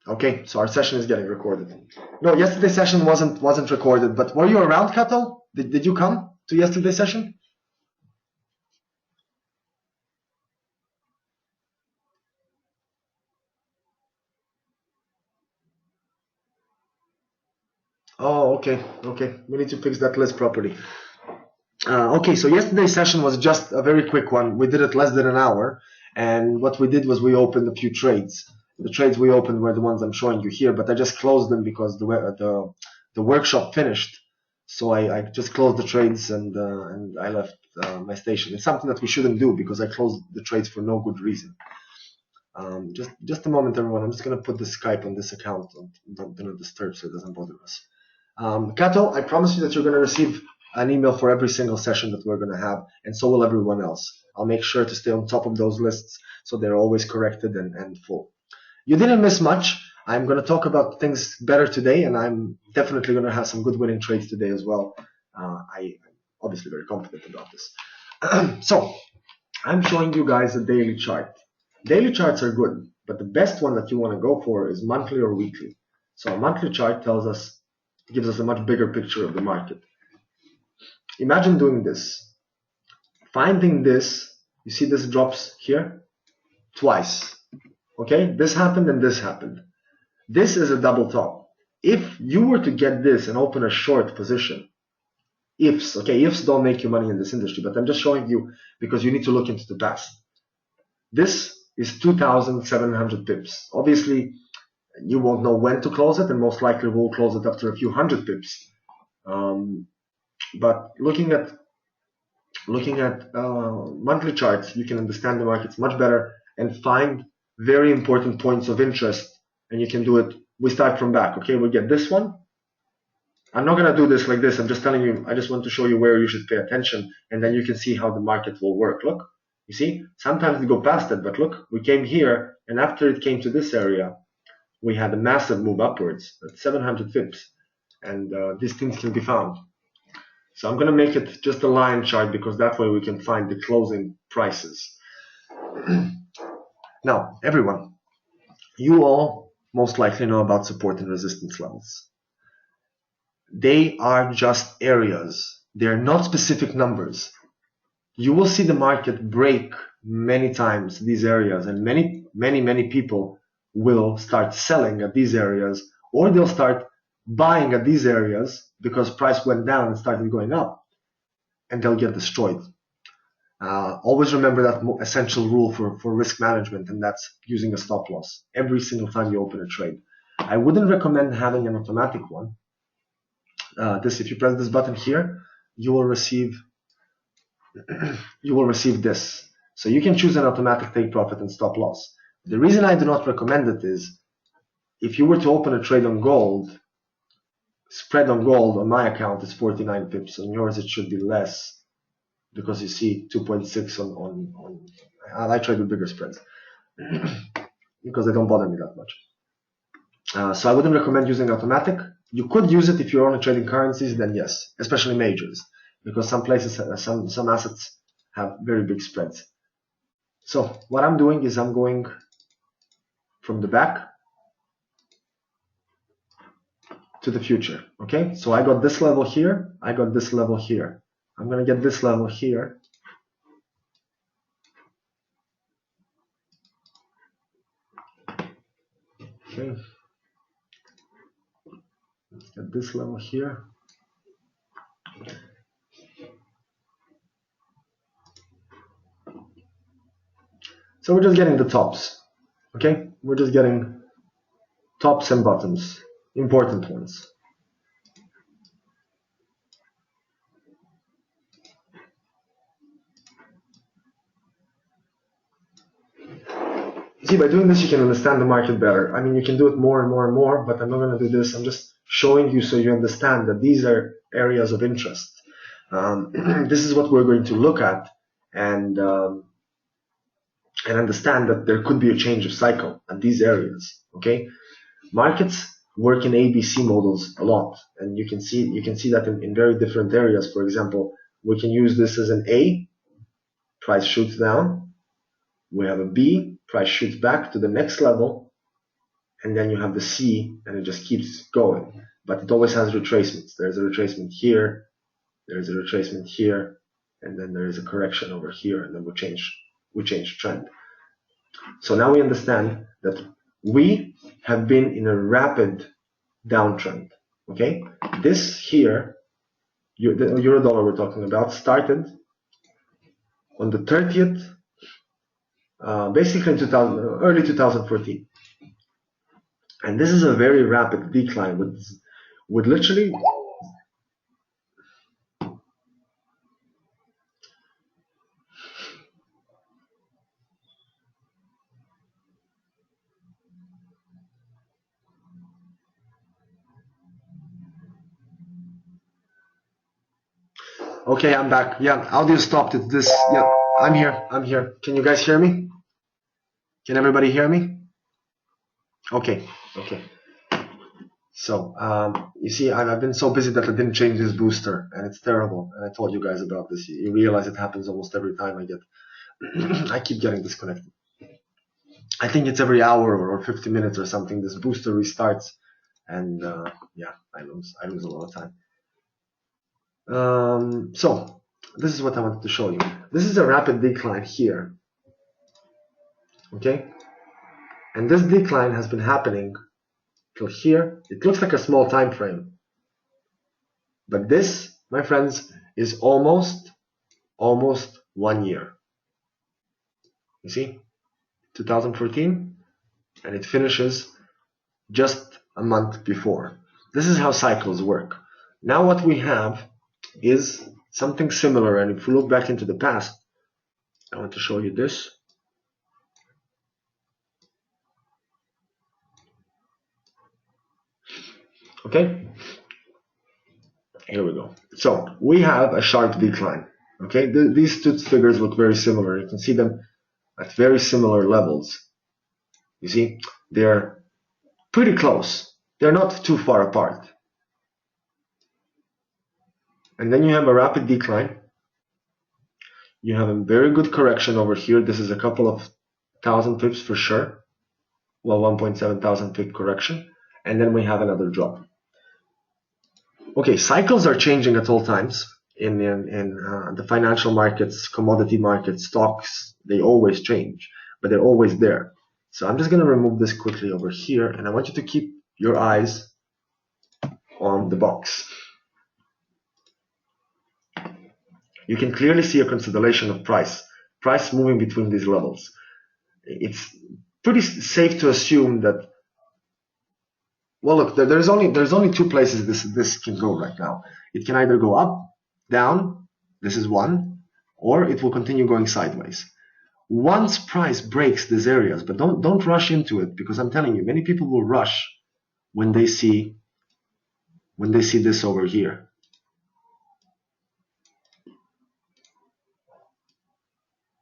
Okay, so our session is getting recorded. No, yesterday's session wasn't recorded, but were you around, Kato? Did you come to yesterday's session? Oh, okay, okay. We need to fix that list properly. Okay, so yesterday's session was just a very quick one. We did it less than an hour, and what we did was we opened a few trades. The trades we opened were the ones I'm showing you here, but I just closed them because the workshop finished. So I just closed the trades and I left my station. It's something that we shouldn't do because I closed the trades for no good reason. Just a moment, everyone. I'm just gonna put the Skype on this account. Do not disturb so it doesn't bother us. Kato, I promise you that you're gonna receive an email for every single session that we're gonna have, and so will everyone else. I'll make sure to stay on top of those lists so they're always corrected and full. You didn't miss much. I'm going to talk about things better today, and I'm definitely going to have some good winning trades today as well. I'm obviously very confident about this. So, I'm showing you guys a daily chart. Daily charts are good, but the best one that you want to go for is monthly or weekly. So a monthly chart gives us a much bigger picture of the market. Imagine doing this. Finding this, you see this drops here? Twice. Okay, this happened and this happened. This is a double top. If you were to get this and open a short position, ifs don't make you money in this industry, but I'm just showing you because you need to look into the past. This is 2,700 pips. Obviously, you won't know when to close it, and most likely we'll close it after a few hundred pips. But looking at monthly charts, you can understand the markets much better and find very important points of interest, and you can do it. We start from back. Okay, we get this one. I'm not going to do this like this. I'm just telling you, I just want to show you where you should pay attention, and then you can see how the market will work. Look, you see, sometimes we go past it, but look, we came here, and after it came to this area, we had a massive move upwards at 700 pips, and these things can be found. So I'm going to make it just a line chart because that way we can find the closing prices. Now, everyone, you all most likely know about support and resistance levels. They are just areas. They're not specific numbers. You will see the market break many times these areas, and many people will start selling at these areas, or they'll start buying at these areas because price went down and started going up, and they'll get destroyed. Always remember that essential rule for risk management, and that's using a stop loss every single time you open a trade. I wouldn't recommend having an automatic one. If you press this button here, you will receive this. So you can choose an automatic take profit and stop loss. The reason I do not recommend it is if you were to open a trade on gold, spread on gold on my account is 49 pips. On yours it should be less because you see 2.6 on I trade with bigger spreads because they don't bother me that much. So I wouldn't recommend using automatic. You could use it if you're only trading currencies, then yes, especially majors, because some places, some assets have very big spreads. So what I'm doing is I'm going from the back to the future. Okay, so I got this level here, I got this level here. I'm going to get this level here. Okay, let's get this level here. So we're just getting the tops. Okay, we're just getting tops and bottoms, important ones. See, by doing this, you can understand the market better. I mean, you can do it more and more and more, but I'm not going to do this. I'm just showing you so you understand that these are areas of interest. This is what we're going to look at and understand that there could be a change of cycle at these areas. Okay, markets work in ABC models a lot, and you can see that in very different areas. For example, we can use this as an A, price shoots down. We have a B, price shoots back to the next level, and then you have the C, and it just keeps going. But it always has retracements. There's a retracement here, there's a retracement here, and then there is a correction over here, and then we change trend. So now we understand that we have been in a rapid downtrend. Okay, this here, the euro dollar we're talking about, started on the 30th, basically in early 2014, and this is a very rapid decline with literally. Okay, I'm back. Yeah, audio stopped. It's this. Yeah, I'm here. I'm here. Can you guys hear me? Can everybody hear me? Okay. Okay. So, you see, I've been so busy that I didn't change this booster, and it's terrible. And I told you guys about this. You realize it happens almost every time I keep getting disconnected. I think it's every hour or 50 minutes or something. This booster restarts, and yeah, I lose a lot of time. So this is what I wanted to show you. This is a rapid decline here. Okay, and this decline has been happening till here. It looks like a small time frame, but this, my friends, is almost 1 year. You see, 2014, and it finishes just a month before. This is how cycles work. Now what we have is something similar, and if we look back into the past, I want to show you this. Okay, here we go. So we have a sharp decline. Okay, these two figures look very similar. You can see them at very similar levels. You see, they're pretty close. They're not too far apart. And then you have a rapid decline. You have a very good correction over here. This is a couple of thousand pips for sure. Well, 1.7 thousand pip correction. And then we have another drop. Okay, cycles are changing at all times in the financial markets, commodity markets, stocks. They always change, but they're always there. So I'm just going to remove this quickly over here, and I want you to keep your eyes on the box. You can clearly see a consolidation of price moving between these levels. It's pretty safe to assume that. Well, look, there's only two places this can go right now. It can either go up, down, this is one, or it will continue going sideways. Once price breaks these areas, but don't rush into it, because I'm telling you, many people will rush when they see this over here.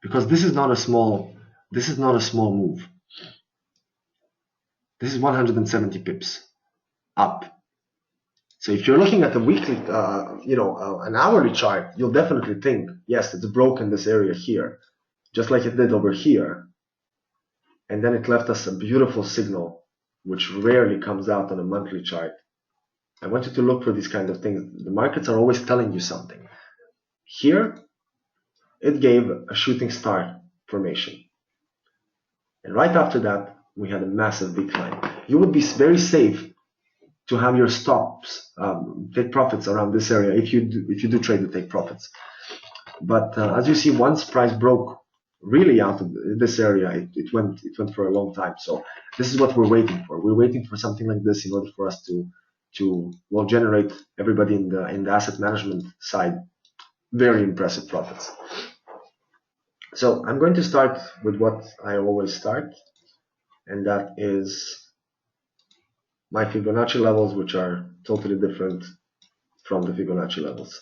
Because this is not a small move. This is 170 pips up. So if you're looking at the weekly, an hourly chart, you'll definitely think, yes, it's broken this area here, just like it did over here. And then it left us a beautiful signal, which rarely comes out on a monthly chart. I want you to look for these kind of things. The markets are always telling you something. Here, it gave a shooting star formation. And right after that, we had a massive decline. You would be very safe to have your stops, take profits around this area if you do trade to take profits. But as you see, once price broke really out of this area, it went for a long time. So this is what we're waiting for. We're waiting for something like this in order for us to generate, everybody in the asset management side, very impressive profits. So I'm going to start with what I always start, and that is my Fibonacci levels, which are totally different from the Fibonacci levels.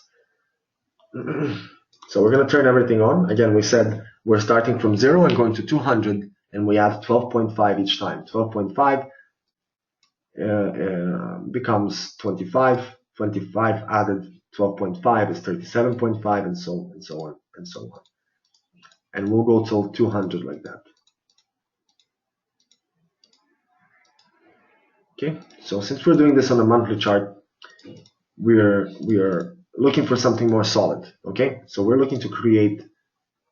So we're going to turn everything on. Again, we said we're starting from 0 and going to 200, and we add 12.5 each time. 12.5 becomes 25. 25 added 12.5 is 37.5, and so on and so on and so on. And we'll go till 200 like that. Okay, so since we're doing this on a monthly chart, we are looking for something more solid. Okay, so we're looking to create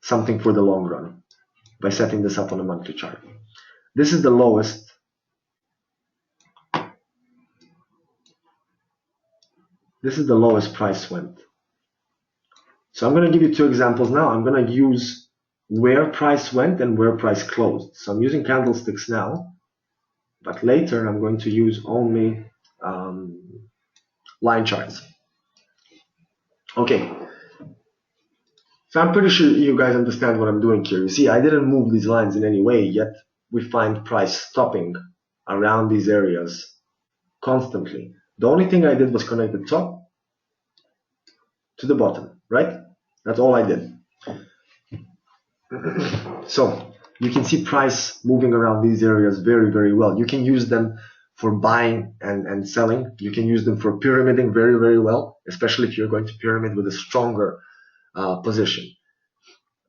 something for the long run by setting this up on a monthly chart. This is the lowest. This is the lowest price went. So I'm going to give you two examples now. I'm going to use where price went and where price closed. So I'm using candlesticks now, but later I'm going to use only line charts. Okay, so I'm pretty sure you guys understand what I'm doing here. You see, I didn't move these lines in any way, yet we find price stopping around these areas constantly. The only thing I did was connect the top to the bottom, right? That's all I did. So you can see price moving around these areas very, very well. You can use them for buying and selling. You can use them for pyramiding very, very well, especially if you're going to pyramid with a stronger position.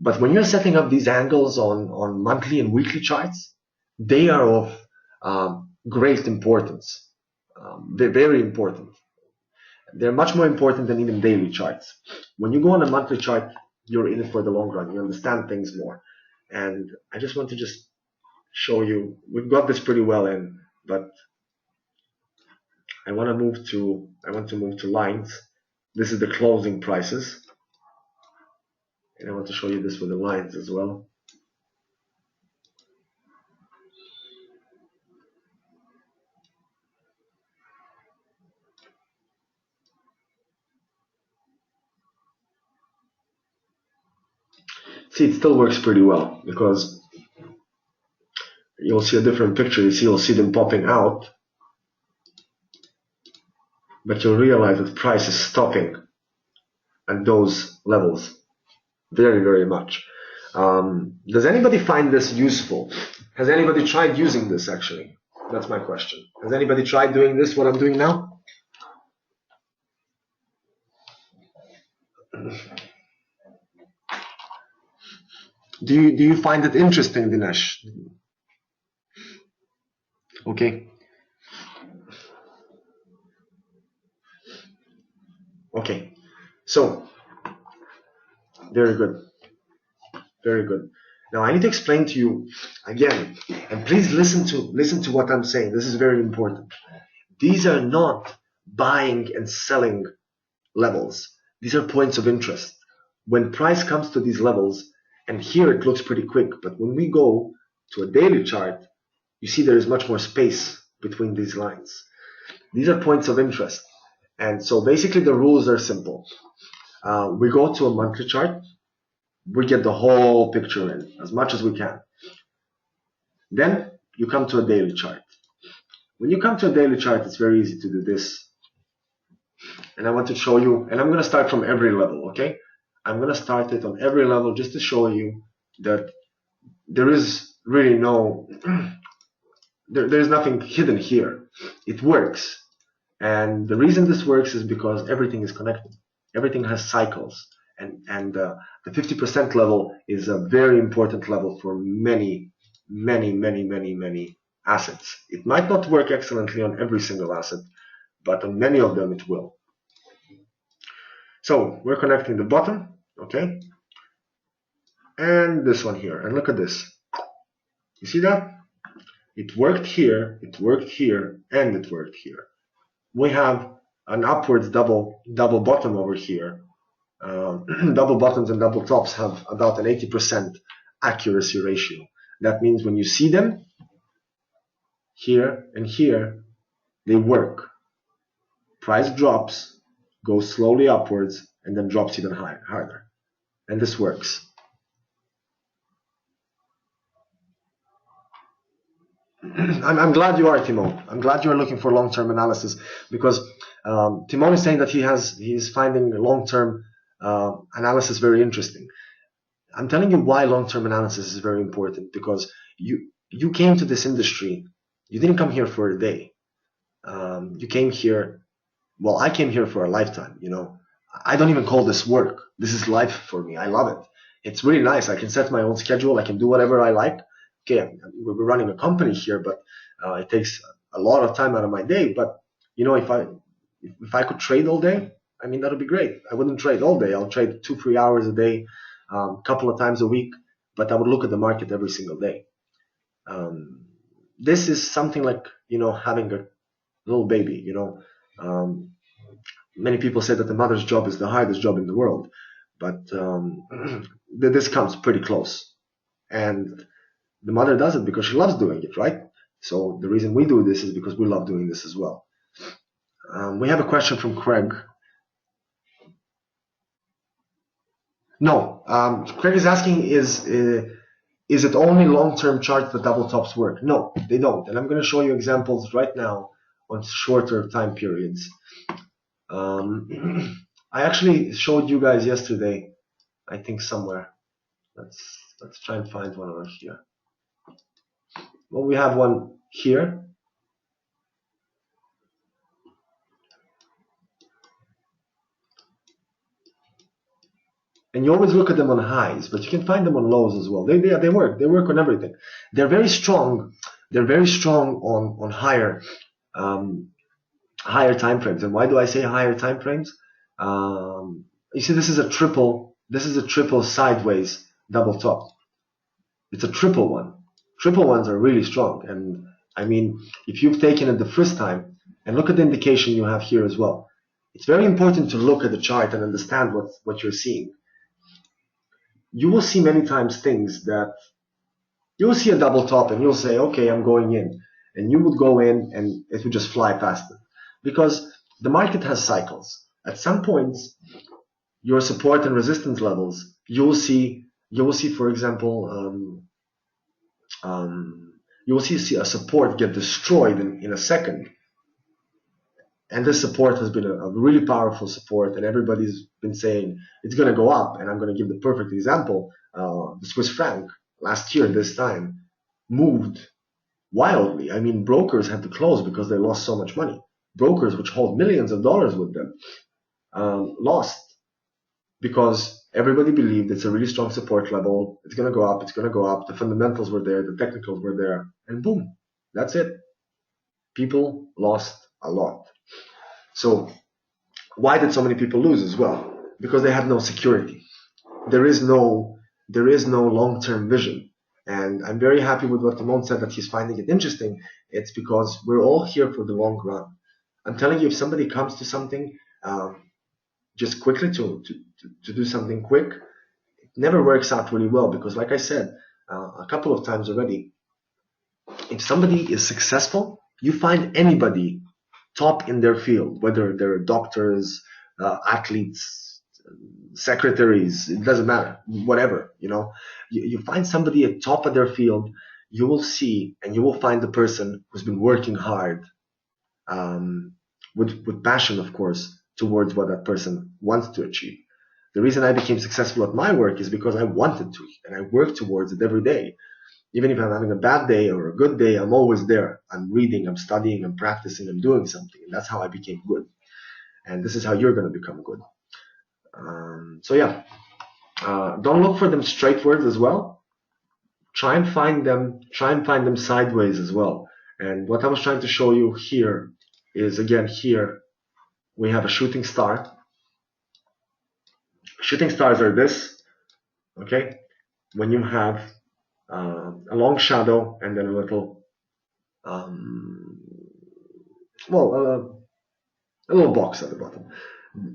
But when you're setting up these angles on monthly and weekly charts, they are of great importance. They're very important. They're much more important than even daily charts. When you go on a monthly chart, you're in it for the long run. You understand things more. And I just want to just show you, we've got this pretty well in, but I want to move to lines. This is the closing prices. And I want to show you this with the lines as well. See, it still works pretty well because you'll see a different picture. You'll see them popping out, but you'll realize that price is stopping at those levels very, very much. Does anybody find this useful? Has anybody tried using this actually? That's my question. Has anybody tried doing this, what I'm doing now? Do you find it interesting, Dinesh? Okay. Okay. So, very good. Very good. Now I need to explain to you again, and please listen to what I'm saying. This is very important. These are not buying and selling levels. These are points of interest. When price comes to these levels, and here it looks pretty quick, but when we go to a daily chart, you see there is much more space between these lines. These are points of interest. And so basically the rules are simple. We go to a monthly chart, we get the whole picture in as much as we can. Then you come to a daily chart. When you come to a daily chart, it's very easy to do this. And I want to show you, and I'm going to start from every level, okay? I'm going to start it on every level just to show you that there is really there's nothing hidden here. It works. And the reason this works is because everything is connected. Everything has cycles. And the 50% level is a very important level for many assets. It might not work excellently on every single asset, but on many of them it will. So we're connecting the bottom, okay? And this one here. And look at this. You see that? It worked here, and it worked here. We have an upwards double bottom over here. Double bottoms and double tops have about an 80% accuracy ratio. That means when you see them here and here, they work. Price drops, goes slowly upwards, and then drops even harder. And this works. I'm glad you are, Timon. I'm glad you are looking for long-term analysis because Timon is saying that he is finding long-term analysis very interesting. I'm telling you why long-term analysis is very important because you came to this industry. You didn't come here for a day. You came here. Well, I came here for a lifetime. You know, I don't even call this work. This is life for me. I love it. It's really nice. I can set my own schedule. I can do whatever I like. Okay, we're running a company here, but it takes a lot of time out of my day. But you know, if I could trade all day, I mean, that would be great. I wouldn't trade all day. I'll trade 2-3 hours a day, a couple of times a week, but I would look at the market every single day. This is something like, you know, having a little baby. You know, many people say that the mother's job is the hardest job in the world, but this comes pretty close. And the mother does it because she loves doing it, right? So the reason we do this is because we love doing this as well. We have a question from Craig. No, Craig is asking, is it only long-term charts that double tops work? No, they don't. And I'm going to show you examples right now on shorter time periods. I actually showed you guys yesterday, I think somewhere. Let's try and find one over here. Well, we have one here. And you always look at them on highs, but you can find them on lows as well. They work. They work on everything. They're very strong. They're very strong on higher higher time frames. And why do I say higher time frames? You see, this is a triple sideways double top. It's a triple one. Triple ones are really strong. And I mean, if you've taken it the first time, and look at the indication you have here as well. It's very important to look at the chart and understand what you're seeing. You will see many times things that you'll see a double top and you'll say, okay, I'm going in. And you would go in and it would just fly past it. Because the market has cycles. At some points, your support and resistance levels, you'll see, for example, you will see a support get destroyed in a second. And this support has been a really powerful support, and everybody's been saying it's going to go up. And I'm going to give the perfect example. The Swiss franc last year, this time, moved wildly. I mean, brokers had to close because they lost so much money. Brokers, which hold millions of dollars with them, lost because everybody believed it's a really strong support level. It's going to go up. It's going to go up. The fundamentals were there. The technicals were there. And boom, that's it. People lost a lot. So why did so many people lose as well? Because they had no security. There is no long-term vision. And I'm very happy with what Timon said, that he's finding it interesting. It's because we're all here for the long run. I'm telling you, if somebody comes to something just quickly to do something quick, it never works out really well. Because like I said a couple of times already, if somebody is successful, you find anybody top in their field, whether they're doctors, athletes, secretaries, it doesn't matter, whatever, you know, you find somebody at top of their field, you will see, and you will find the person who's been working hard, with passion, of course, towards what that person wants to achieve. The reason I became successful at my work is because I wanted to, and I work towards it every day. Even if I'm having a bad day or a good day, I'm always there. I'm reading, I'm studying, I'm practicing, I'm doing something. And that's how I became good. And this is how you're going to become good. So yeah, don't look for them straightwards as well. Try and find them sideways as well. And what I was trying to show you here is, again, here we have a shooting star. Shooting stars are this, okay? When you have a long shadow and then a little, a little box at the bottom.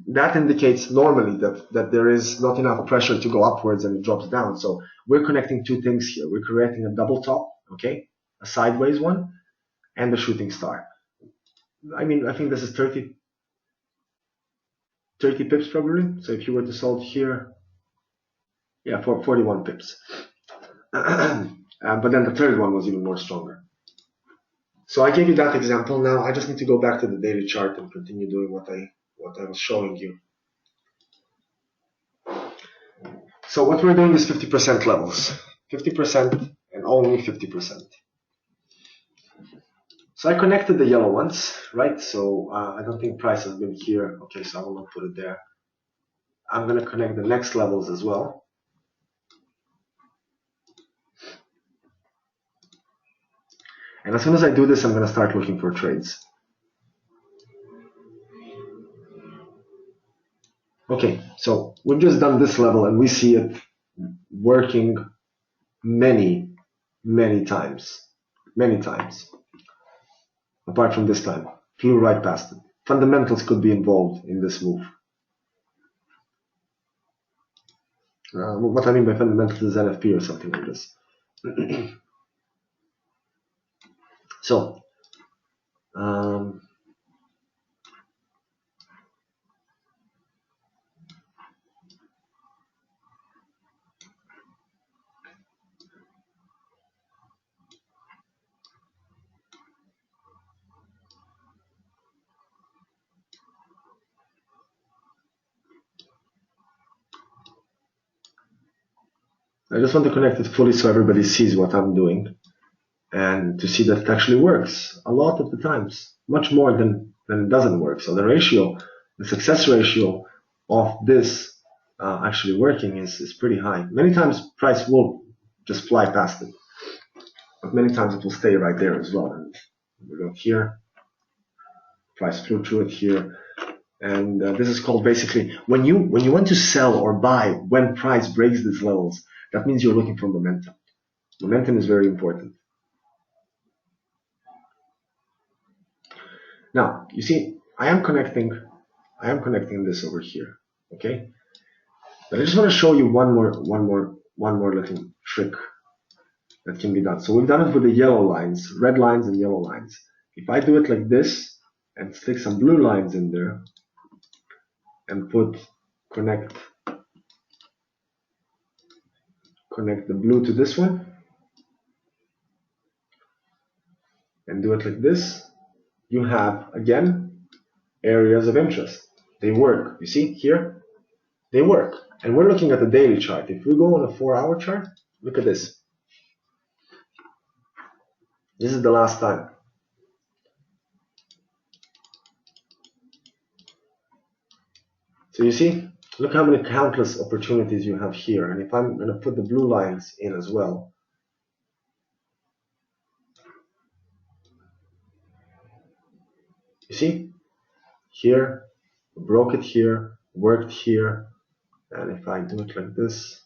That indicates normally that there is not enough pressure to go upwards and it drops down. So we're connecting two things here. We're creating a double top, okay, a sideways one, and a shooting star. I mean, I think this is 30 pips probably. So if you were to solve here, yeah, for 41 pips. But then the third one was even more stronger. So I gave you that example. Now I just need to go back to the daily chart and continue doing what I was showing you. So what we're doing is 50% levels. 50% and only 50%. So I connected the yellow ones, right? So I don't think price has been here. Okay, so I will not put it there. I'm going to connect the next levels as well. And as soon as I do this, I'm going to start looking for trades. Okay, so we've just done this level and we see it working many times. Many times. Apart from this time. Flew right past it. Fundamentals could be involved in this move. What I mean by fundamentals is NFP or something like this. So, I just want to connect it fully so everybody sees what I'm doing and to see that it actually works a lot of the times, much more than it doesn't work. So the ratio, the success ratio of this actually working is pretty high. Many times price will just fly past it, but many times it will stay right there as well. And we go here, price flew through it here. And this is called basically when you want to sell or buy when price breaks these levels, that means you're looking for momentum. Momentum is very important. Now, you see, I am connecting this over here, okay? But I just want to show you one more little trick that can be done. So we've done it with the yellow lines, red lines and yellow lines. If I do it like this and stick some blue lines in there and connect the blue to this one and do it like this, you have, again, areas of interest. They work. You see here? They work. And we're looking at the daily chart. If we go on a 4-hour chart, look at this. This is the last time. So you see, look how many countless opportunities you have here. And if I'm going to put the blue lines in as well, you see, here, broke it here, worked here, and if I do it like this,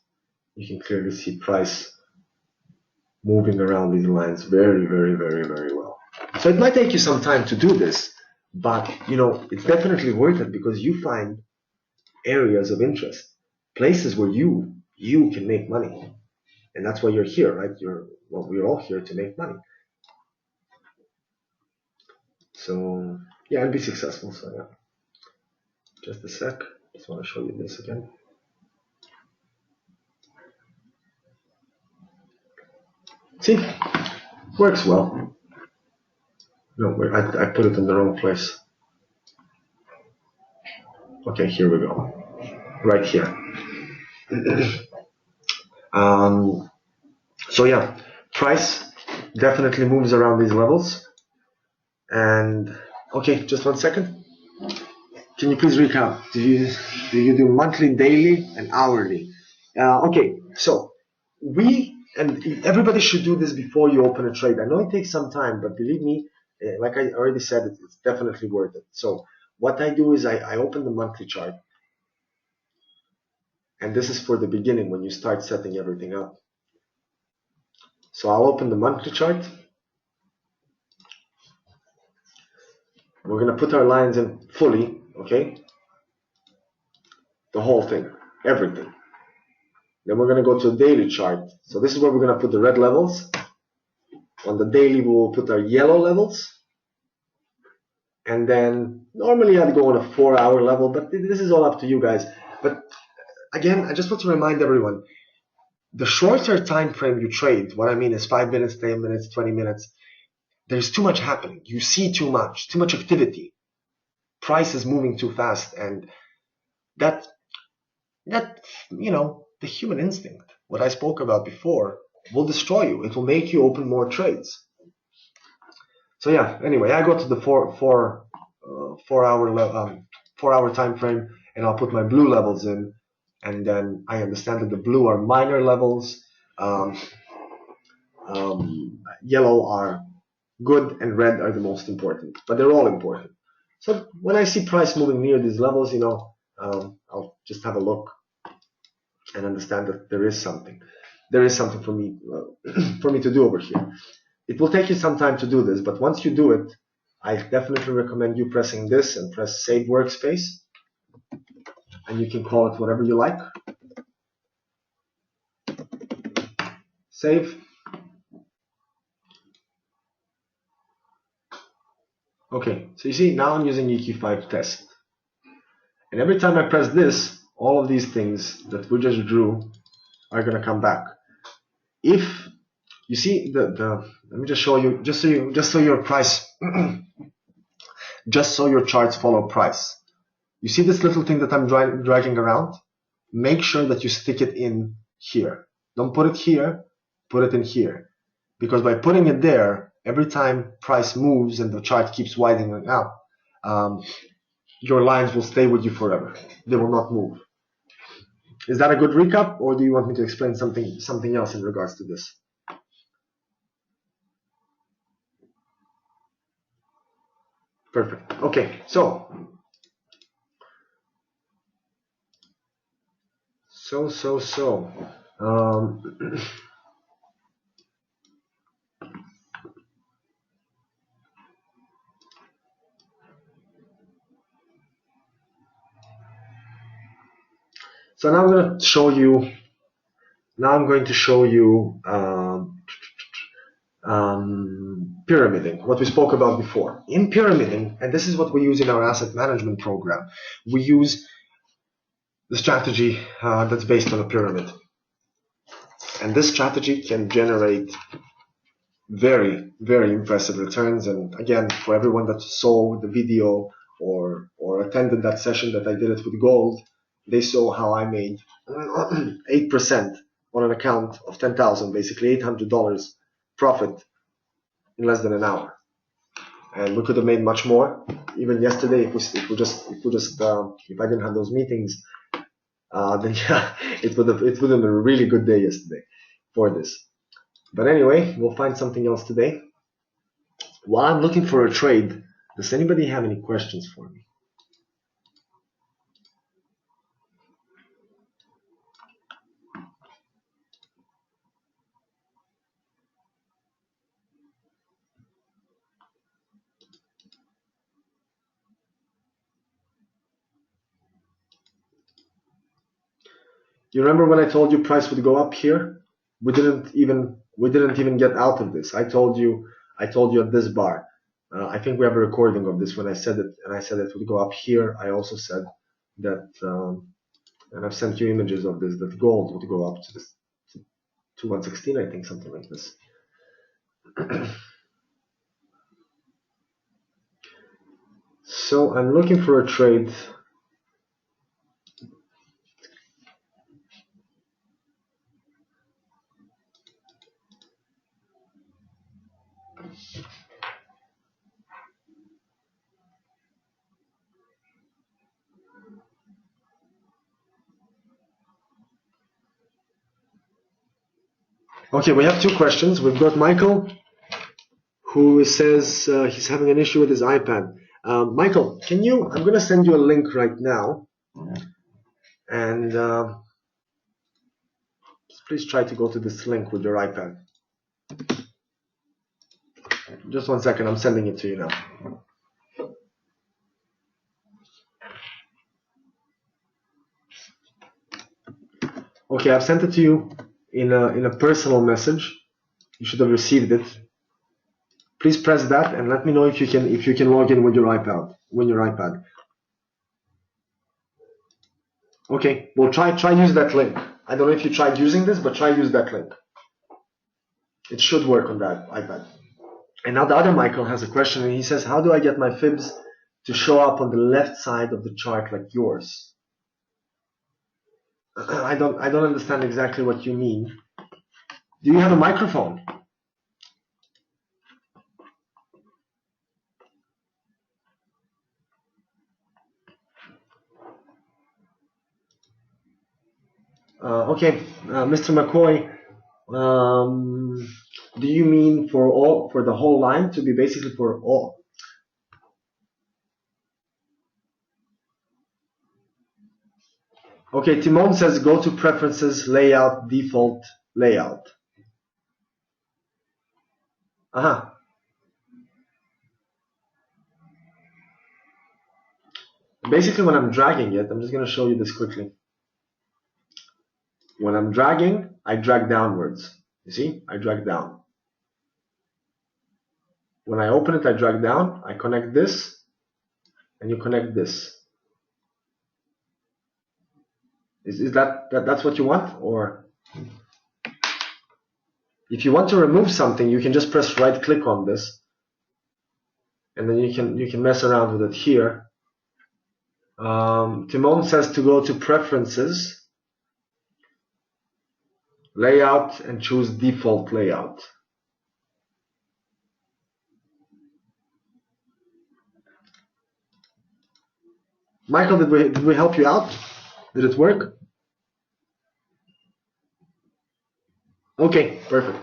you can clearly see price moving around these lines very well. So it might take you some time to do this, but you know, it's definitely worth it because you find areas of interest, places where you can make money. And that's why you're here, right? We're all here to make money. So yeah, and be successful. So yeah. Just a sec. Just want to show you this again. See, works well. No, I put it in the wrong place. Okay, here we go. Right here. So yeah, price definitely moves around these levels. And okay, just 1 second. Can you please recap? Do you do monthly, daily, and hourly? Okay, so everybody should do this before you open a trade. I know it takes some time, but believe me, like I already said, it's definitely worth it. So what I do is I open the monthly chart, and this is for the beginning when you start setting everything up. So I'll open the monthly chart. We're going to put our lines in fully, okay? The whole thing, everything. Then we're going to go to a daily chart. So this is where we're going to put the red levels. On the daily, we will put our yellow levels. And then normally I'd go on a 4-hour level, but this is all up to you guys. But again, I just want to remind everyone, the shorter time frame you trade, what I mean is 5 minutes, 10 minutes, 20 minutes, there's too much happening. You see too much activity. Price is moving too fast, and that you know, the human instinct, what I spoke about before, will destroy you. It will make you open more trades. So yeah, anyway, I go to the 4-hour time frame, and I'll put my blue levels in, and then I understand that the blue are minor levels, yellow are good and red are the most important, but they're all important. So when I see price moving near these levels, I'll just have a look and understand that there is something. There is something for me for me to do over here. It will take you some time to do this, but once you do it, I definitely recommend you pressing this and press Save Workspace, and you can call it whatever you like. Save. Okay, so you see now I'm using EQ5 test, and every time I press this, all of these things that we just drew are going to come back. If you see let me just show you, just so your price, just so your charts follow price. You see this little thing that I'm dragging around? Make sure that you stick it in here. Don't put it here, put it in here. Because by putting it there, every time price moves and the chart keeps widening out, your lines will stay with you forever. They will not move. Is that a good recap, or do you want me to explain something else in regards to this? Perfect. Okay, so so now I'm going to show you. Now I'm going to show you pyramiding, what we spoke about before. In pyramiding, and this is what we use in our asset management program, we use the strategy that's based on a pyramid. And this strategy can generate very, very impressive returns. And again, for everyone that saw the video or attended that session that I did it with gold, they saw how I made 8% on an account of 10,000, basically $800 profit in less than an hour. And we could have made much more. Even yesterday, if I didn't have those meetings, then yeah, it would have been a really good day yesterday for this. But anyway, we'll find something else today. While I'm looking for a trade, does anybody have any questions for me? You remember when I told you price would go up here? We didn't even get out of this. I told you at this bar. I think we have a recording of this when I said it, and I said it would go up here. I also said that, and I've sent you images of this, that gold would go up to 116, I think, something like this. So I'm looking for a trade. Okay, we have two questions. We've got Michael, who says he's having an issue with his iPad. Michael, I'm going to send you a link right now, and please try to go to this link with your iPad. Just 1 second, I'm sending it to you now. Okay, I've sent it to you in a personal message. You should have received it. Please press that and let me know if you can log in with your iPad. Okay, well try use that link. I don't know if you tried using this, but try use that link. It should work on that iPad. And now the other Michael has a question, and he says, how do I get my fibs to show up on the left side of the chart like yours? I don't understand exactly what you mean. Do you have a microphone? Okay, Mr. McCoy, Do you mean for the whole line to be basically for all? Okay, Timon says go to preferences, layout, default, layout. Aha. Basically, when I'm dragging it, I'm just going to show you this quickly. When I'm dragging, I drag downwards. You see? I drag down. When I open it, I drag down. I connect this, and you connect this. Is that's what you want? Or if you want to remove something, you can just press right click on this, and then you can mess around with it here. Timon says to go to preferences, layout, and choose default layout. Michael, did we help you out? Did it work? Okay, perfect.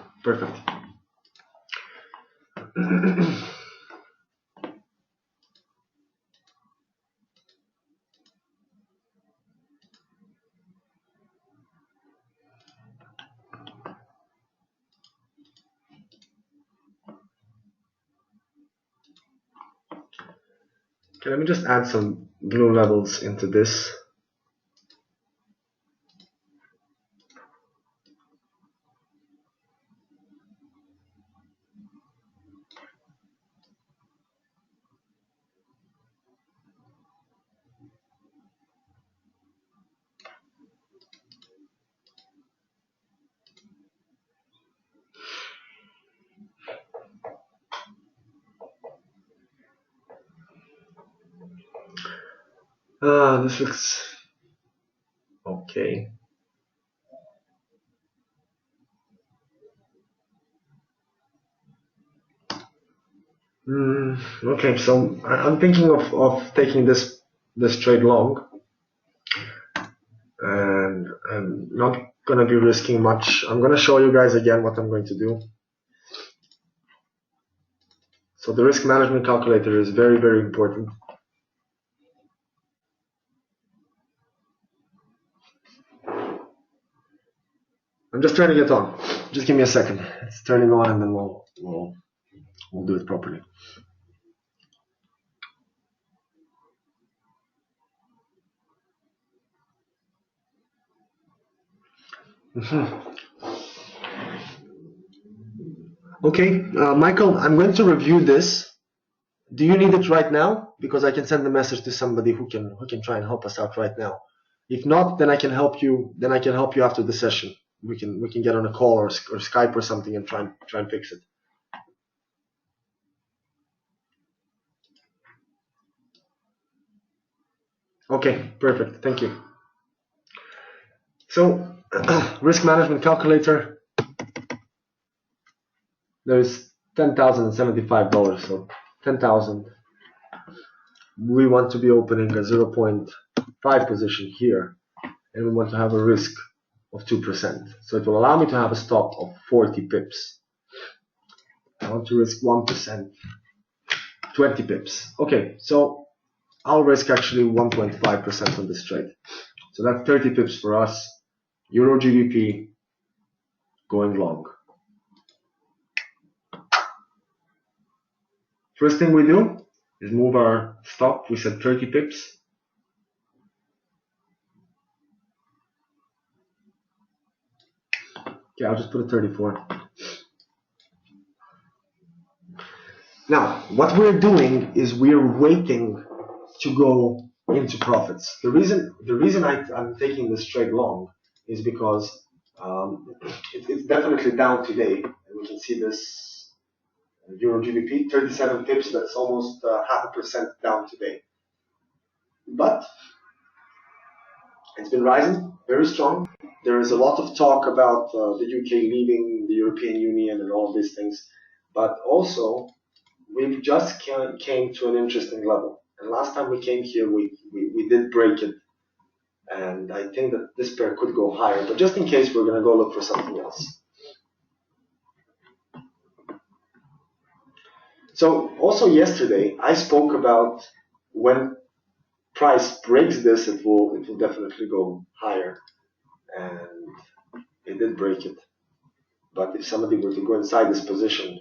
Okay, let me just add some blue levels into this. This looks okay. Okay, so I'm thinking of taking this trade long, and I'm not going to be risking much. I'm going to show you guys again what I'm going to do. So the risk management calculator is very, very important. I'm just turning it on. Just give me a second. It's turning on, and then we'll do it properly. Okay, Michael, I'm going to review this. Do you need it right now? Because I can send a message to somebody who can try and help us out right now. If not, then I can help you. Then I can help you after the session. We can get on a call or Skype or something and try and fix it. Okay, perfect. Thank you. So, risk management calculator. There's $10,075. So 10,000. We want to be opening a 0.5 position here, and we want to have a risk of 2%. So it will allow me to have a stop of 40 pips. I want to risk 1%, 20 pips. Okay, so I'll risk actually 1.5% on this trade. So that's 30 pips for us. Euro GBP going long. First thing we do is move our stop. We said 30 pips. Okay, I'll just put a 34. Now, what we're doing is we're waiting to go into profits. The reason I'm taking this trade long is because it's definitely down today, and we can see this Euro GBP 37 pips. That's almost 0.5% down today. But it's been rising very strong. There is a lot of talk about the UK leaving the European Union and all of these things, but also we've just came to an interesting level. And last time we came here, we did break it. And I think that this pair could go higher. But just in case, we're going to go look for something else. So also yesterday I spoke about when price breaks this, it will definitely go higher, and it did break it. But if somebody were to go inside this position,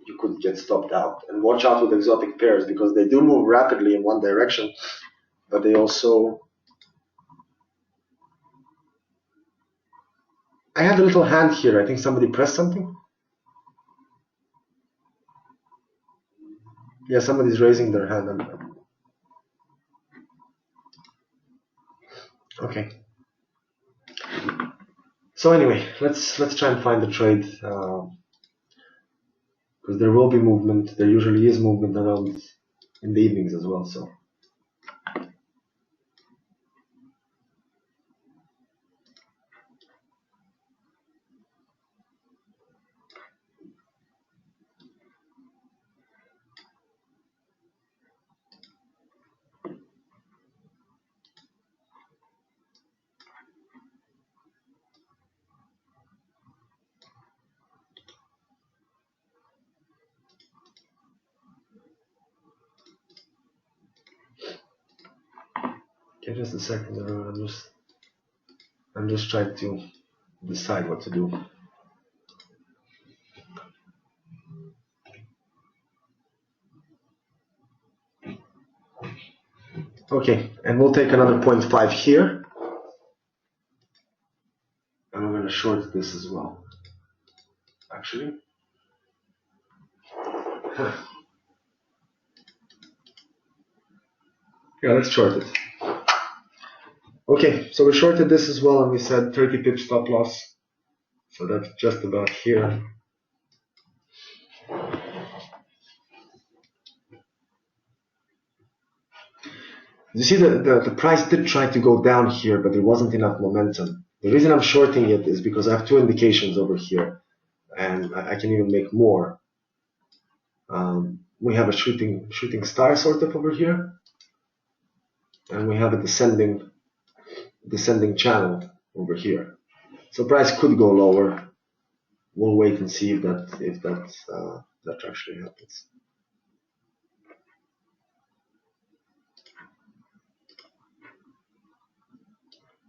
you could get stopped out. And watch out with exotic pairs, because they do move rapidly in one direction, but they also... I had a little hand here. I think somebody pressed something. Yeah, somebody's raising their hand. Okay. So anyway, let's try and find the trade, because there will be movement. There usually is movement around in the evenings as well. So okay, just a second. I'm just trying to decide what to do. Okay, and we'll take another 0.5 here, and we're going to short this as well. Actually, yeah, let's short it. Okay, so we shorted this as well, and we said 30 pips stop loss. So that's just about here. You see the price did try to go down here, but there wasn't enough momentum. The reason I'm shorting it is because I have two indications over here, and I can even make more. We have a shooting star sort of over here, and we have a descending channel over here. So price could go lower. We'll wait and see if that actually happens.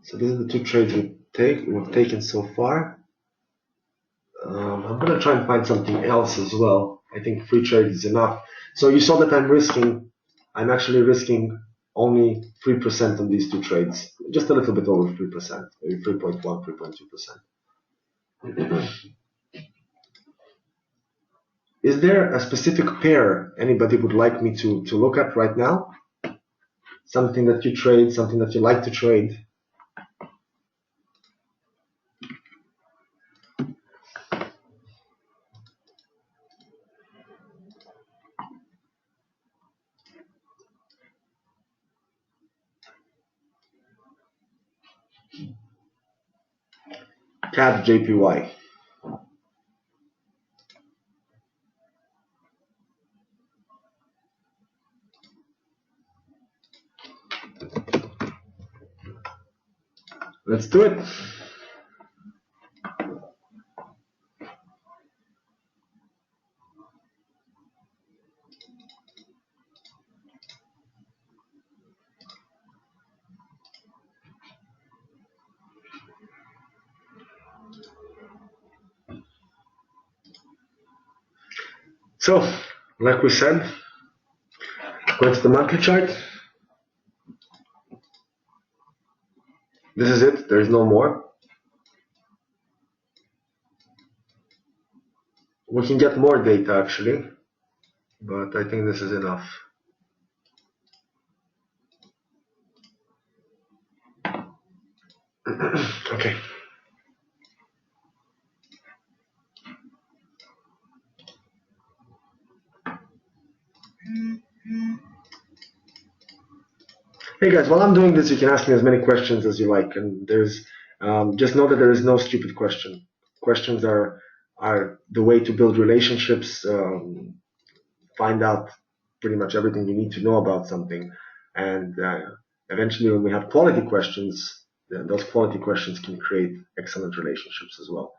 So these are the two trades we've taken so far. I'm going to try and find something else as well. I think free trade is enough. So you saw that I'm actually risking only 3% on these two trades. Just a little bit over 3%, maybe 3.1, 3.2%. Is there a specific pair anybody would like me to look at right now? Something that you trade, something that you like to trade? CAD JPY. Let's do it. So, like we said, going to the monthly chart. This is it. There is no more. We can get more data actually, but I think this is enough. Okay. Hey guys, while I'm doing this, you can ask me as many questions as you like, and there's just know that there is no stupid question. Questions are the way to build relationships, find out pretty much everything you need to know about something, and eventually, when we have quality questions, those quality questions can create excellent relationships as well.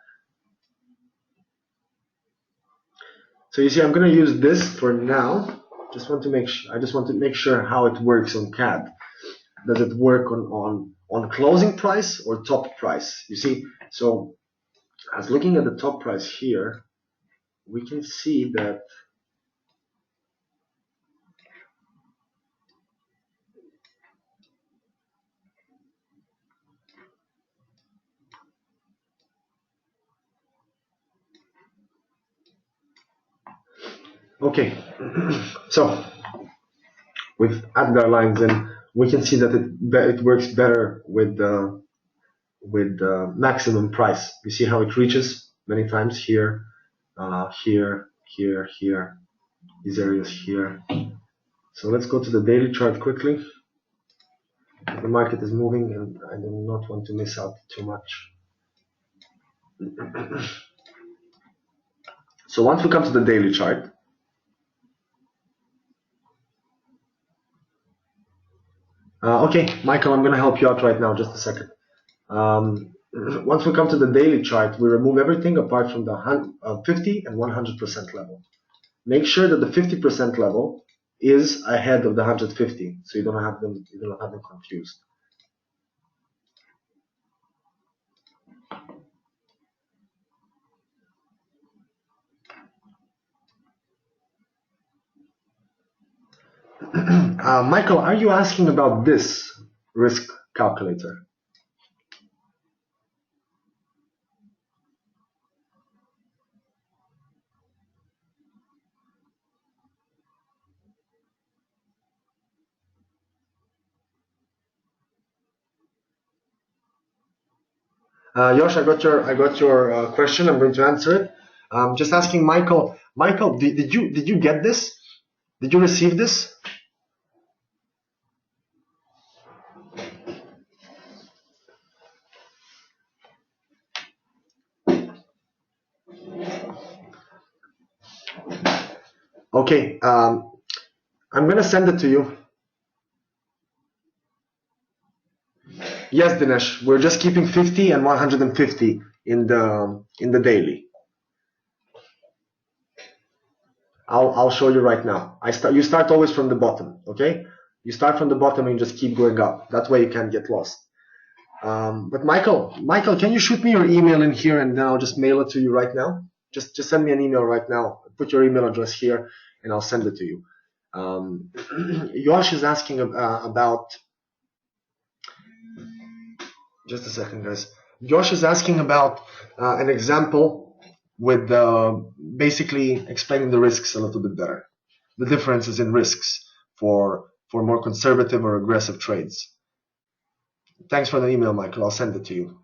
So you see, I'm going to use this for now. I just want to make sure how it works on CAD. Does it work on closing price or top price? You see, so as looking at the top price here, we can see that okay. So we've added our lines and we can see that it works better with maximum price. You see how it reaches many times here, here, here, here, these areas here. So let's go to the daily chart quickly. The market is moving and I do not want to miss out too much. So once we come to the daily chart, okay, Michael, I'm going to help you out right now, just a second. Once we come to the daily chart, we remove everything apart from the 50 and 100% level. Make sure that the 50% level is ahead of the 150, so you don't have them confused. Michael, are you asking about this risk calculator? Josh, I got your question. I'm going to answer it. Just asking Michael. Michael, did you get this? Did you receive this? Okay. I'm gonna send it to you. Yes, Dinesh. We're just keeping 50 and 150 in the daily. I'll show you right now. You start always from the bottom, okay? You start from the bottom and you just keep going up. That way you can't get lost. But Michael, can you shoot me your email in here and then I'll just mail it to you right now? Just send me an email right now. Put your email address here and I'll send it to you. Josh is asking about. Just a second, guys. Josh is asking about an example with basically explaining the risks a little bit better. The differences in risks for more conservative or aggressive trades. Thanks for the email, Michael. I'll send it to you.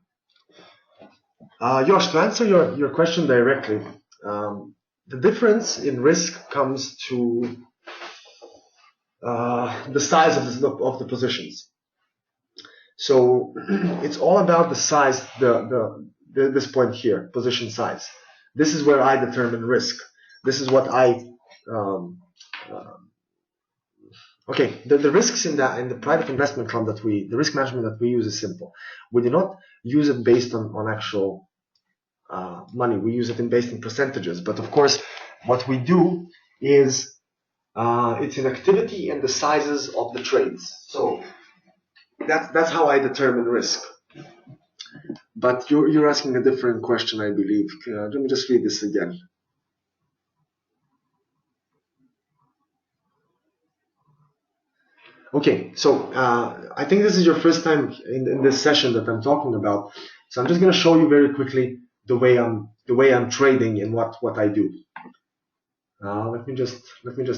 Josh, to answer your question directly, the difference in risk comes to the size of the positions. So it's all about the size, this point here, position size. This is where I determine risk. This is what okay, the risks in the private investment club the risk management that we use is simple. We do not use it based on actual money. We use it based in percentages. But of course, what we do is it's in activity and the sizes of the trades. So that's how I determine risk. But you're asking a different question, I believe. Let me just read this again. Okay, so I think this is your first time in this session that I'm talking about. So I'm just going to show you very quickly the way I'm trading and what I do. Let me just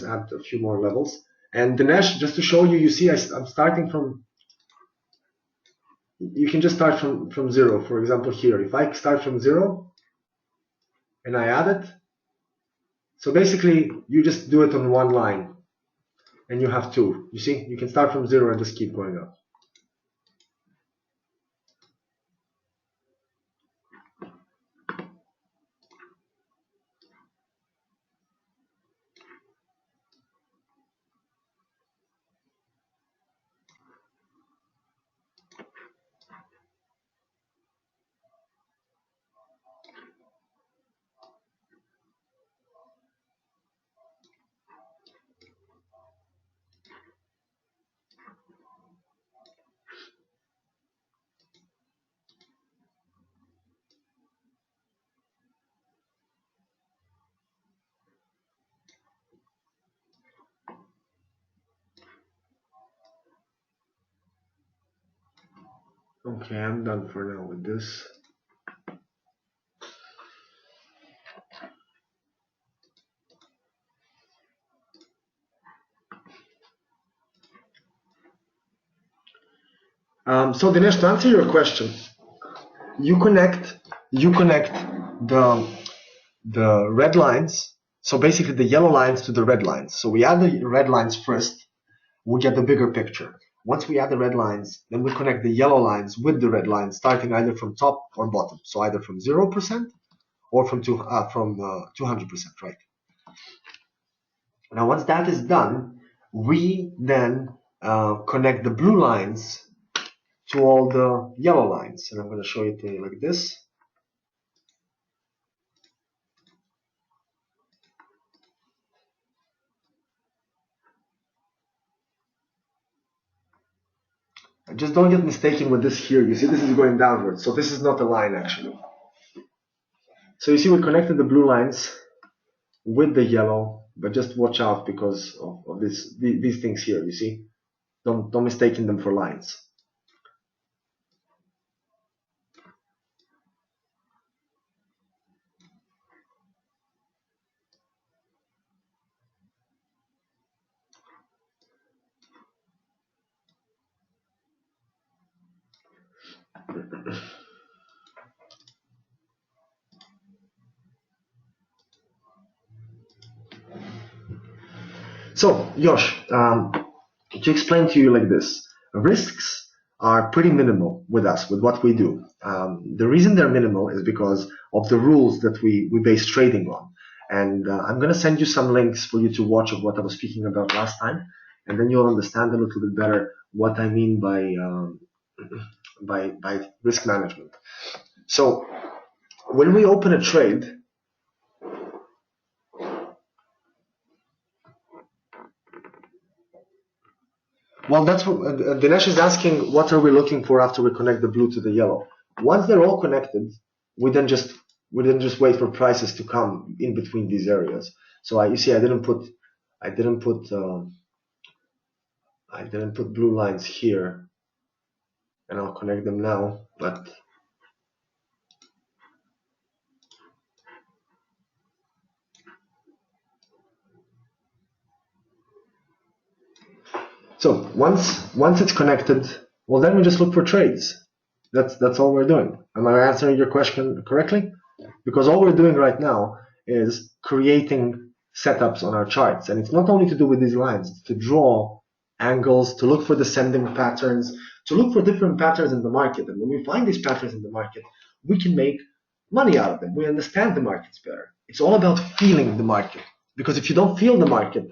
add a few more levels. And Dinesh, just to show you, you see I'm starting from. You can just start from zero. For example, here, if I start from zero and I add it, so basically you just do it on one line and you have two. You see, you can start from zero and just keep going up. Okay, I'm done for now with this. So Dinesh, to answer your question, you connect the red lines. So basically the yellow lines to the red lines. So we add the red lines first, we get the bigger picture. Once we add the red lines, then we connect the yellow lines with the red lines, starting either from top or bottom. So either from 0% or from 200%, right? Now, once that is done, we then connect the blue lines to all the yellow lines. And I'm going to show it to you like this. Just don't get mistaken with this here. You see, this is going downwards. So this is not a line, actually. So you see, we connected the blue lines with the yellow, but just watch out because of these things here, you see? Don't mistake them for lines. So, Josh, to explain to you like this, risks are pretty minimal with us, with what we do. The reason they're minimal is because of the rules that we base trading on. And I'm going to send you some links for you to watch of what I was speaking about last time, and then you'll understand a little bit better what I mean by risk management. So when we open a trade, well, that's what Dinesh is asking. What are we looking for after we connect the blue to the yellow? Once they're all connected, we then just wait for prices to come in between these areas. So you see, I didn't put blue lines here, and I'll connect them now. But so once it's connected, well, then we just look for trades. That's all we're doing. Am I answering your question correctly? Because all we're doing right now is creating setups on our charts. And it's not only to do with these lines, it's to draw angles, to look for descending patterns, to look for different patterns in the market. And when we find these patterns in the market, we can make money out of them. We understand the markets better. It's all about feeling the market. Because if you don't feel the market,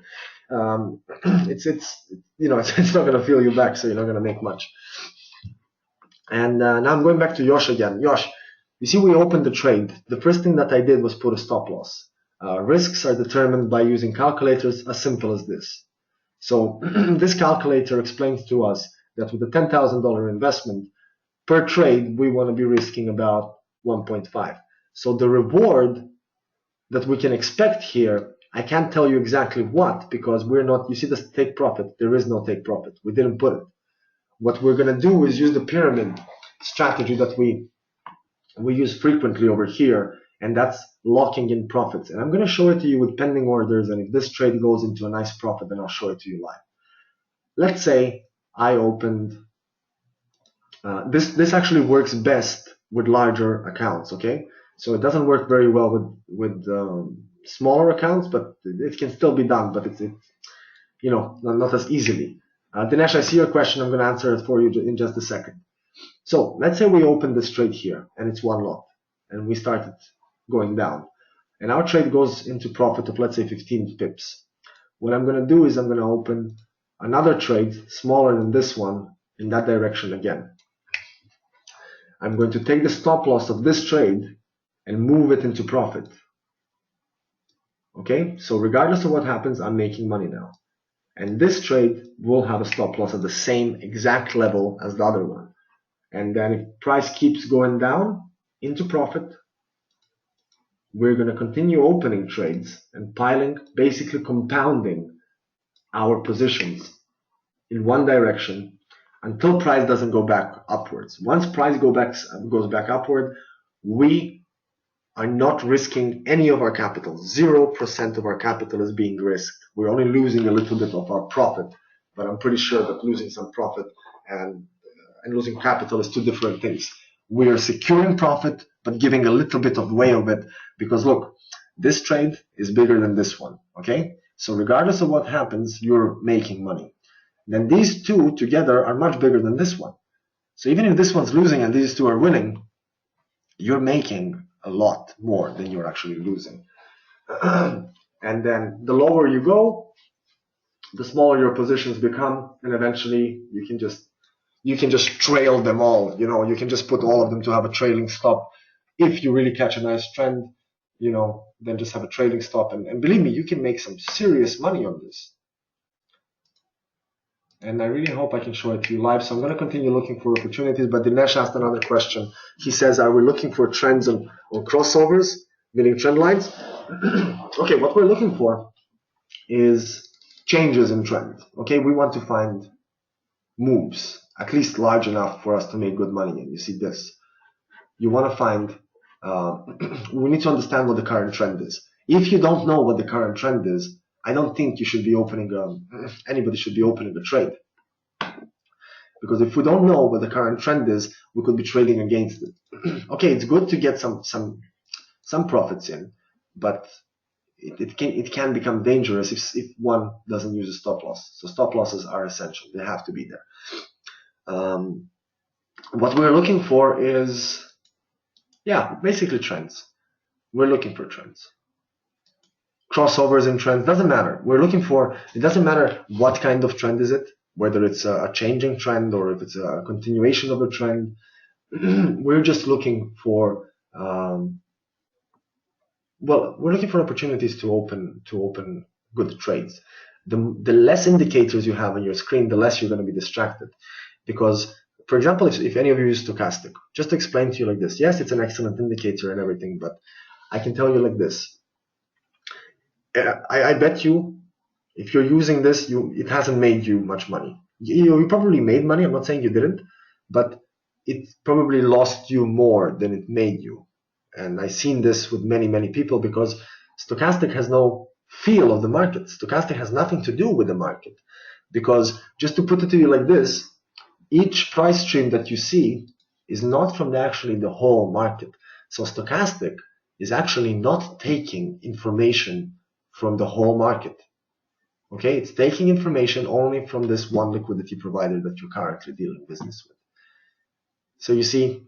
it's it's not going to feel you back, so you're not going to make much. And now I'm going back to Yosh again. Yosh, you see, we opened the trade. The first thing that I did was put a stop loss. Risks are determined by using calculators as simple as this. So this calculator explains to us that with a $10,000 investment per trade, we want to be risking about 1.5. So the reward that we can expect here, I can't tell you exactly what, because we're not, you see this take profit, there is no take profit. We didn't put it. What we're going to do is use the pyramid strategy that we use frequently over here, and that's locking in profits. And I'm going to show it to you with pending orders, and if this trade goes into a nice profit, then I'll show it to you live. Let's say I opened, this actually works best with larger accounts, okay? So it doesn't work very well with smaller accounts, but it can still be done, but it's not as easily. Dinesh, I see your question. I'm going to answer it for you in just a second. So let's say we open this trade here, and it's one lot, and we started going down, and our trade goes into profit of, let's say, 15 pips. What I'm going to do is I'm going to open another trade smaller than this one in that direction again. I'm going to take the stop loss of this trade and move it into profit. Okay, so regardless of what happens, I'm making money now. And this trade will have a stop loss at the same exact level as the other one. And then if price keeps going down into profit, we're going to continue opening trades and piling, basically compounding our positions in one direction until price doesn't go back upwards. Once price goes back upward, we are not risking any of our capital. 0% of our capital is being risked. We're only losing a little bit of our profit, but I'm pretty sure that losing some profit and losing capital is two different things. We are securing profit, but giving a little bit of way of it, because look, this trade is bigger than this one, okay? So regardless of what happens, you're making money. Then these two together are much bigger than this one. So even if this one's losing and these two are winning, you're making a lot more than you're actually losing. And then the lower you go, the smaller your positions become, and eventually you can just trail them all. You can just put all of them to have a trailing stop. If you really catch a nice trend, then just have a trailing stop. And believe me, you can make some serious money on this. And I really hope I can show it to you live. So I'm going to continue looking for opportunities. But Dinesh asked another question. He says, are we looking for trends on crossovers, meaning trend lines? Okay, what we're looking for is changes in trend. Okay, we want to find moves, at least large enough for us to make good money. And you see this. You want to find, we need to understand what the current trend is. If you don't know what the current trend is, I don't think you should be anybody should be opening a trade. Because if we don't know what the current trend is, we could be trading against it. Okay, it's good to get some profits in, but it can become dangerous if one doesn't use a stop loss. So stop losses are essential. They have to be there. What we're looking for is, basically trends. We're looking for trends. Crossovers and trends, doesn't matter. It doesn't matter what kind of trend is it, whether it's a changing trend or if it's a continuation of a trend. We're just looking for, we're looking for opportunities to open good trades. The less indicators you have on your screen, the less you're going to be distracted. Because, for example, if any of you use stochastic, just to explain to you like this, yes, it's an excellent indicator and everything, but I can tell you like this. I bet you, if you're using this, it hasn't made you much money. You probably made money. I'm not saying you didn't, but it probably lost you more than it made you. And I've seen this with many, many people because stochastic has no feel of the market. Stochastic has nothing to do with the market. Because just to put it to you like this, each price stream that you see is not from actually the whole market. So stochastic is actually not taking information from the whole market. Okay, it's taking information only from this one liquidity provider that you're currently dealing business with. So you see,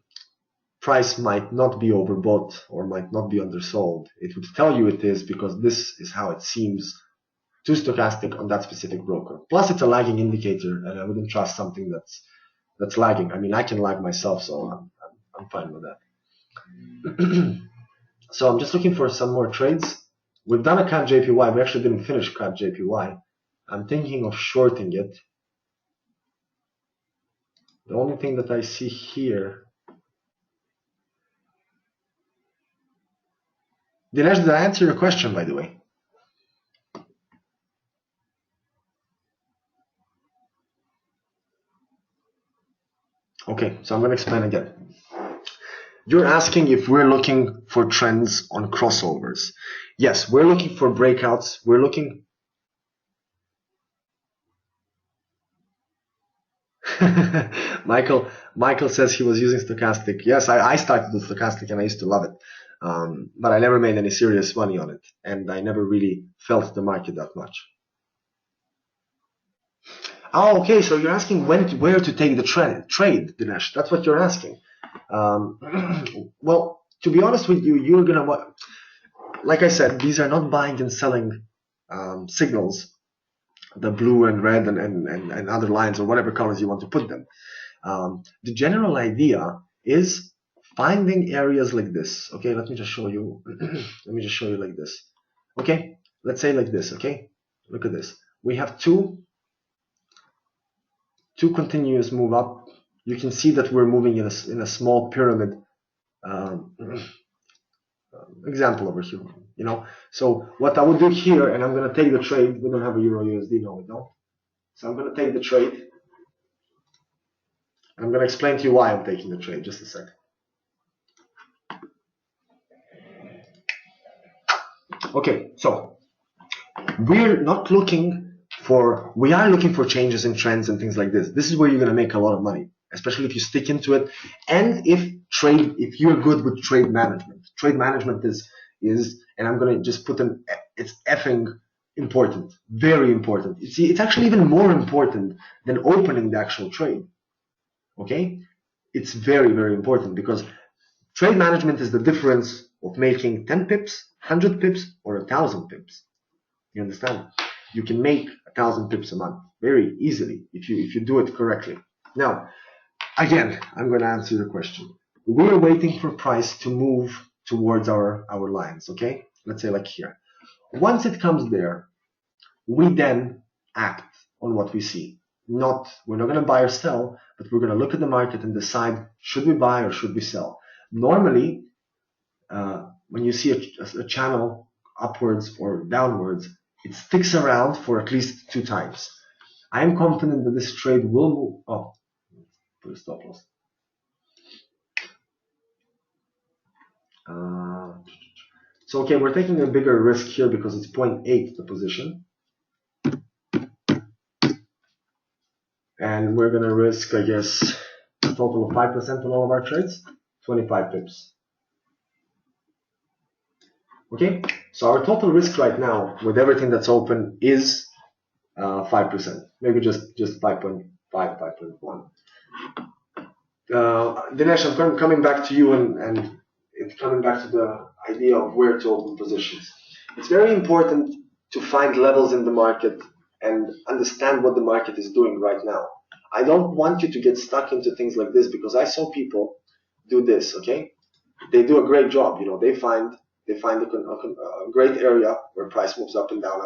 price might not be overbought or might not be undersold. It would tell you it is because this is how it seems to stochastic on that specific broker. Plus, it's a lagging indicator, and I wouldn't trust something that's lagging. I mean, I can lag myself, so I'm fine with that. So I'm just looking for some more trades. We've done a CAD JPY. We actually didn't finish CAD JPY. I'm thinking of shorting it. The only thing that I see here. Dinesh, did I answer your question, by the way? Okay, so I'm going to explain again. You're asking if we're looking for trends on crossovers. Yes, we're looking for breakouts. We're looking. Michael says he was using stochastic. Yes, I started with stochastic and I used to love it. But I never made any serious money on it. And I never really felt the market that much. Oh, okay. So you're asking where to take the trade, Dinesh. That's what you're asking. Well, to be honest with you, you're going to, like I said, these are not buying and selling signals, the blue and red and other lines or whatever colors you want to put them. The general idea is finding areas like this. Okay, let me just show you. Let me just show you like this. Okay, let's say like this. Okay, look at this. We have two continuous move up. You can see that we're moving in a small pyramid example over here. So what I would do here, and I'm going to take the trade. We don't have a Euro USD, no, we don't. So I'm going to take the trade. I'm going to explain to you why I'm taking the trade. Just a second. Okay, so we are looking for changes in trends and things like this. This is where you're going to make a lot of money, especially if you stick into it, and if you're good with trade management. Trade management is, and I'm going to just put it's effing important, very important. It's actually even more important than opening the actual trade. Okay, it's very, very important, because trade management is the difference of making 10 pips, 100 pips, or 1,000 pips. You understand? You can make 1,000 pips a month very easily if you do it correctly. Now, again, I'm going to answer your question. We're waiting for price to move towards our lines, okay? Let's say like here. Once it comes there, we then act on what we see. We're not going to buy or sell, but we're going to look at the market and decide, should we buy or should we sell? Normally, when you see a channel upwards or downwards, it sticks around for at least 2 times. I am confident that this trade will move. Oh, put a stop loss. So okay, we're taking a bigger risk here because it's 0.8 the position. And we're going to risk, I guess, a total of 5% on all of our trades, 25 pips. Okay, so our total risk right now with everything that's open is 5%, maybe just 5.5, 5.1. Dinesh, I'm coming back to you, and it's coming back to the idea of where to open positions. It's very important to find levels in the market and understand what the market is doing right now. I don't want you to get stuck into things like this, because I saw people do this, okay? They do a great job, you know, they find a great area where price moves up and down,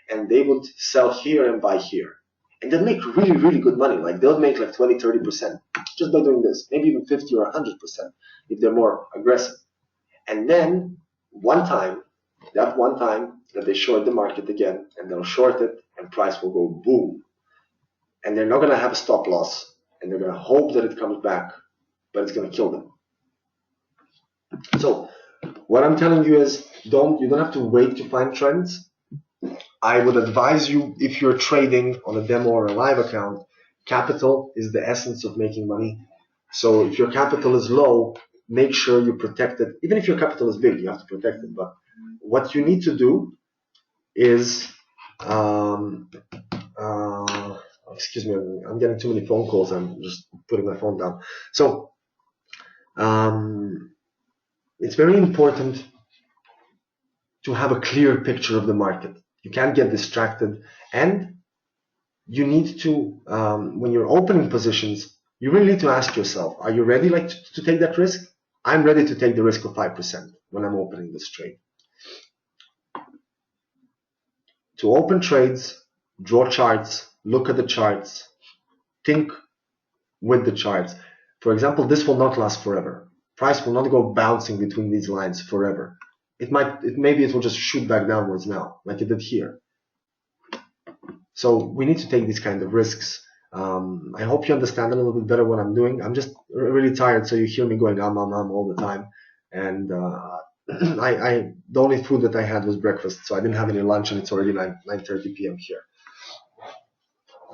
and they would sell here and buy here. And they'll make really, really good money. Like they'll make like 20, 30% just by doing this, maybe even 50 or 100% if they're more aggressive. And then that one time that they short the market again, and they'll short it and price will go boom. And they're not going to have a stop loss, and they're going to hope that it comes back, but it's going to kill them. So what I'm telling you is you don't have to wait to find trends. I would advise you, if you're trading on a demo or a live account, capital is the essence of making money. So if your capital is low, make sure you protect it. Even if your capital is big, you have to protect it. But what you need to do is, excuse me, I'm getting too many phone calls. I'm just putting my phone down. So it's very important to have a clear picture of the market. You can't get distracted, and you need to, when you're opening positions, you really need to ask yourself, are you ready to take that risk? I'm ready to take the risk of 5% when I'm opening this trade. To open trades, draw charts, look at the charts, think with the charts. For example, this will not last forever. Price will not go bouncing between these lines forever. Maybe it will just shoot back downwards now, like it did here. So we need to take these kind of risks. I hope you understand a little bit better what I'm doing. I'm just really tired, so you hear me going all the time. And the only food that I had was breakfast, so I didn't have any lunch, and it's already 9:30 p.m. here.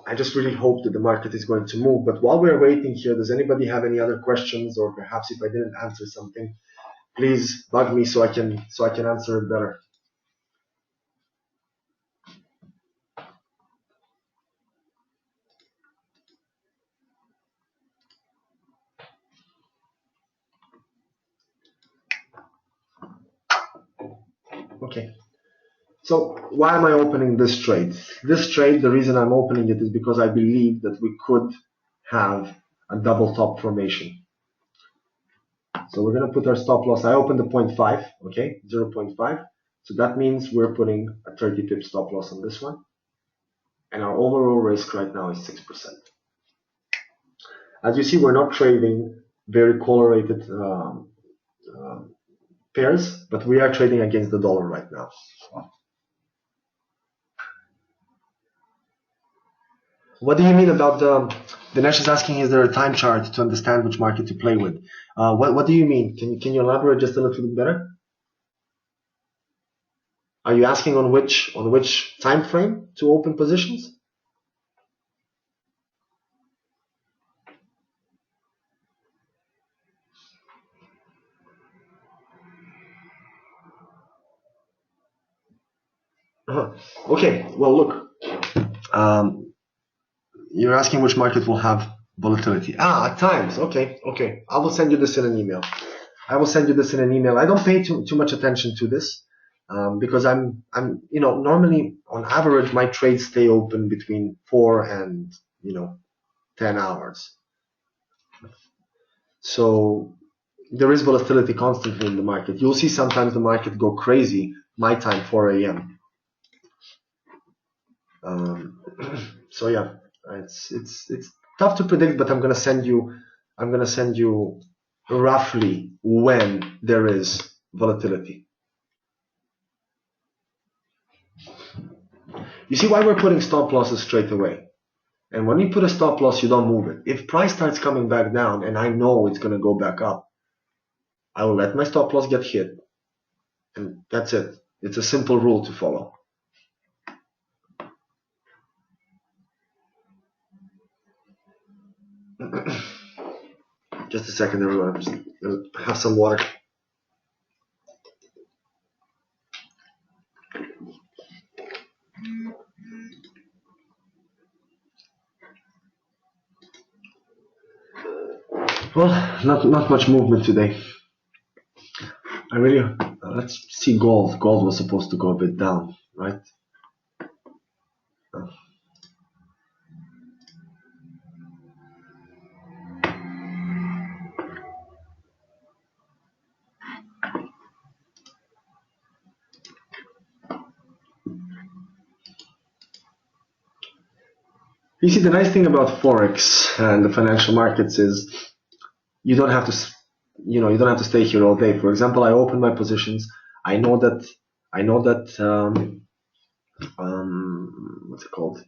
I just really hope that the market is going to move. But while we're waiting here, does anybody have any other questions, or perhaps if I didn't answer something, please bug me so I can answer it better. Okay. So why am I opening this trade? This trade, the reason I'm opening it is because I believe that we could have a double top formation. So we're going to put our stop loss. I opened the 0.5, okay, 0.5. So that means we're putting a 30 pip stop loss on this one. And our overall risk right now is 6%. As you see, we're not trading very correlated pairs, but we are trading against the dollar right now. What do you mean about Dinesh is asking, is there a time chart to understand which market to play with? What do you mean? Can you elaborate just a little bit better? Are you asking on which time frame to open positions? Uh-huh. Okay. Well, look. Um, you're asking which market will have volatility. At times. Okay. Okay. I will send you this in an email. I don't pay too much attention to this because normally on average my trades stay open between 4 and 10 hours. So there is volatility constantly in the market. You'll see sometimes the market go crazy. My time 4 a.m. So yeah, it's tough to predict, but I'm gonna send you roughly when there is volatility. You see why we're putting stop losses straight away. And when you put a stop loss, you don't move it. If price starts coming back down and I know it's gonna go back up, I will let my stop loss get hit, and that's it. It's a simple rule to follow. Just a second, everyone. I'm just gonna have some water. Well, not much movement today. Let's see gold. Gold was supposed to go a bit down, right? You see, the nice thing about Forex and the financial markets is you don't have to, you don't have to stay here all day. For example, I open my positions. I know that what's it called?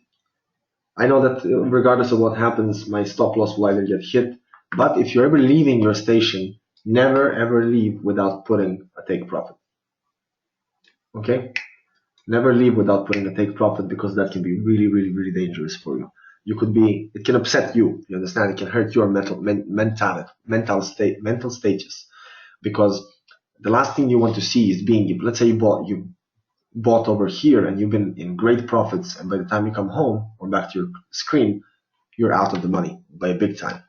I know that regardless of what happens, my stop loss will either get hit. But if you're ever leaving your station, never ever leave without putting a take profit. Okay? Never leave without putting a take profit because that can be really, really, really dangerous for you. It can upset you. You understand? It can hurt your mental stages because the last thing you want to see is let's say you bought over here and you've been in great profits, and by the time you come home or back to your screen, you're out of the money by a big time.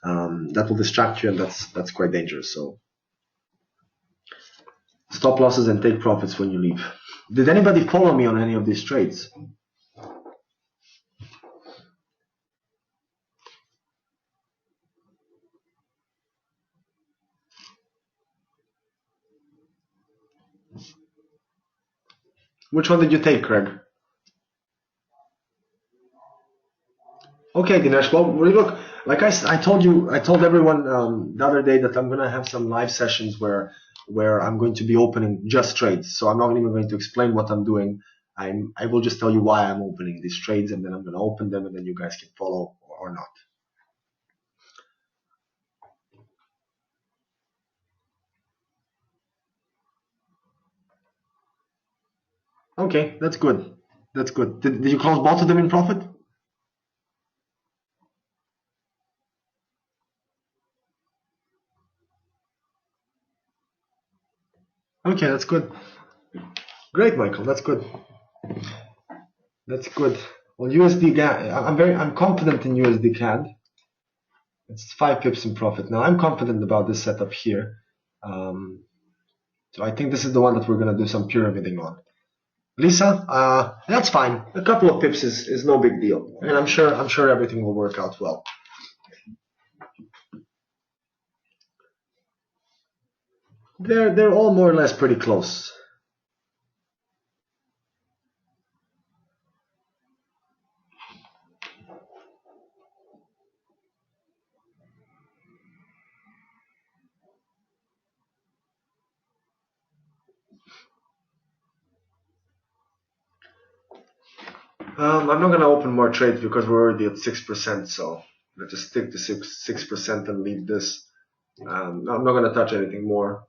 That will distract you, and that's quite dangerous. So stop losses and take profits when you leave. Did anybody follow me on any of these trades? Which one did you take, Craig? Okay, Dinesh. Well, look, like I told everyone the other day that I'm gonna have some live sessions where I'm going to be opening just trades. So I'm not even going to explain what I'm doing. I will just tell you why I'm opening these trades, and then I'm gonna open them, and then you guys can follow or not. Okay, that's good. That's good. Did you close both of them in profit? Okay, that's good. Great, Michael. That's good. That's good. Well, USD CAD, I'm confident in USD CAD. It's 5 pips in profit now. I'm confident about this setup here. Um, so I think this is the one that we're gonna do some pyramiding on. Lisa, that's fine. A couple of pips is no big deal, and I'm sure everything will work out well. They're all more or less pretty close. I'm not gonna open more trades because we're already at 6%. So let's just stick to 6% and leave this. I'm not gonna touch anything more.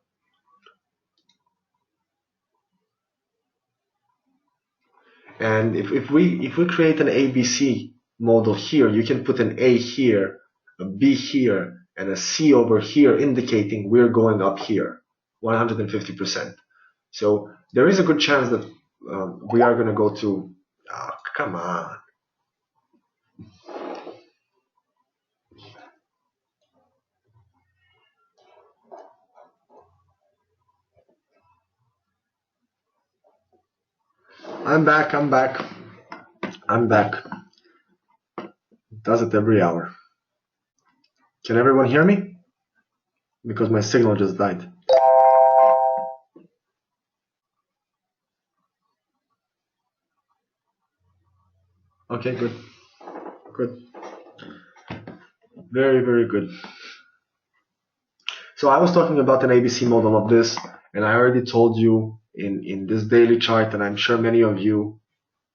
And if we create an ABC model here, you can put an A here, a B here, and a C over here, indicating we're going up here, 150%. So there is a good chance that we are going to go to. Oh, come on. I'm back. Does it every hour. Can everyone hear me? Because my signal just died. Okay, good. Good. Very, very good. So I was talking about an ABC model of this, and I already told you in this daily chart, and I'm sure many of you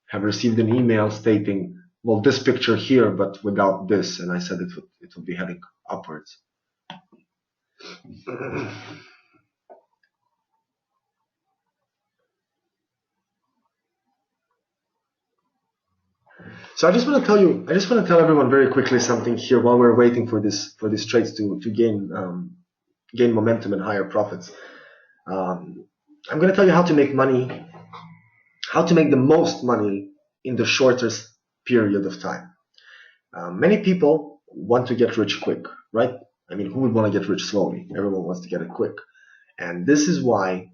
have received an email stating, well, this picture here, but without this, and I said it would be heading upwards. So I just want to tell everyone very quickly something here while we're waiting for these trades to gain momentum and higher profits. I'm going to tell you how to make money, how to make the most money in the shortest period of time. Many people want to get rich quick, right? I mean, who would want to get rich slowly? Everyone wants to get it quick. And this is why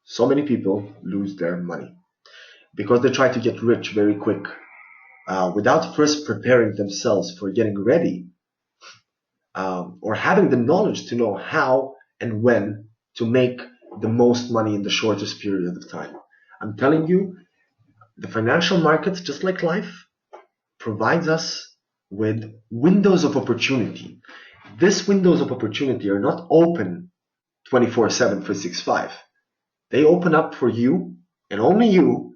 so many people lose their money, because they try to get rich very quick without first preparing themselves for getting ready or having the knowledge to know how and when to make the most money in the shortest period of time. I'm telling you, the financial markets, just like life, provides us with windows of opportunity. These windows of opportunity are not open 24/7, 365. They open up for you and only you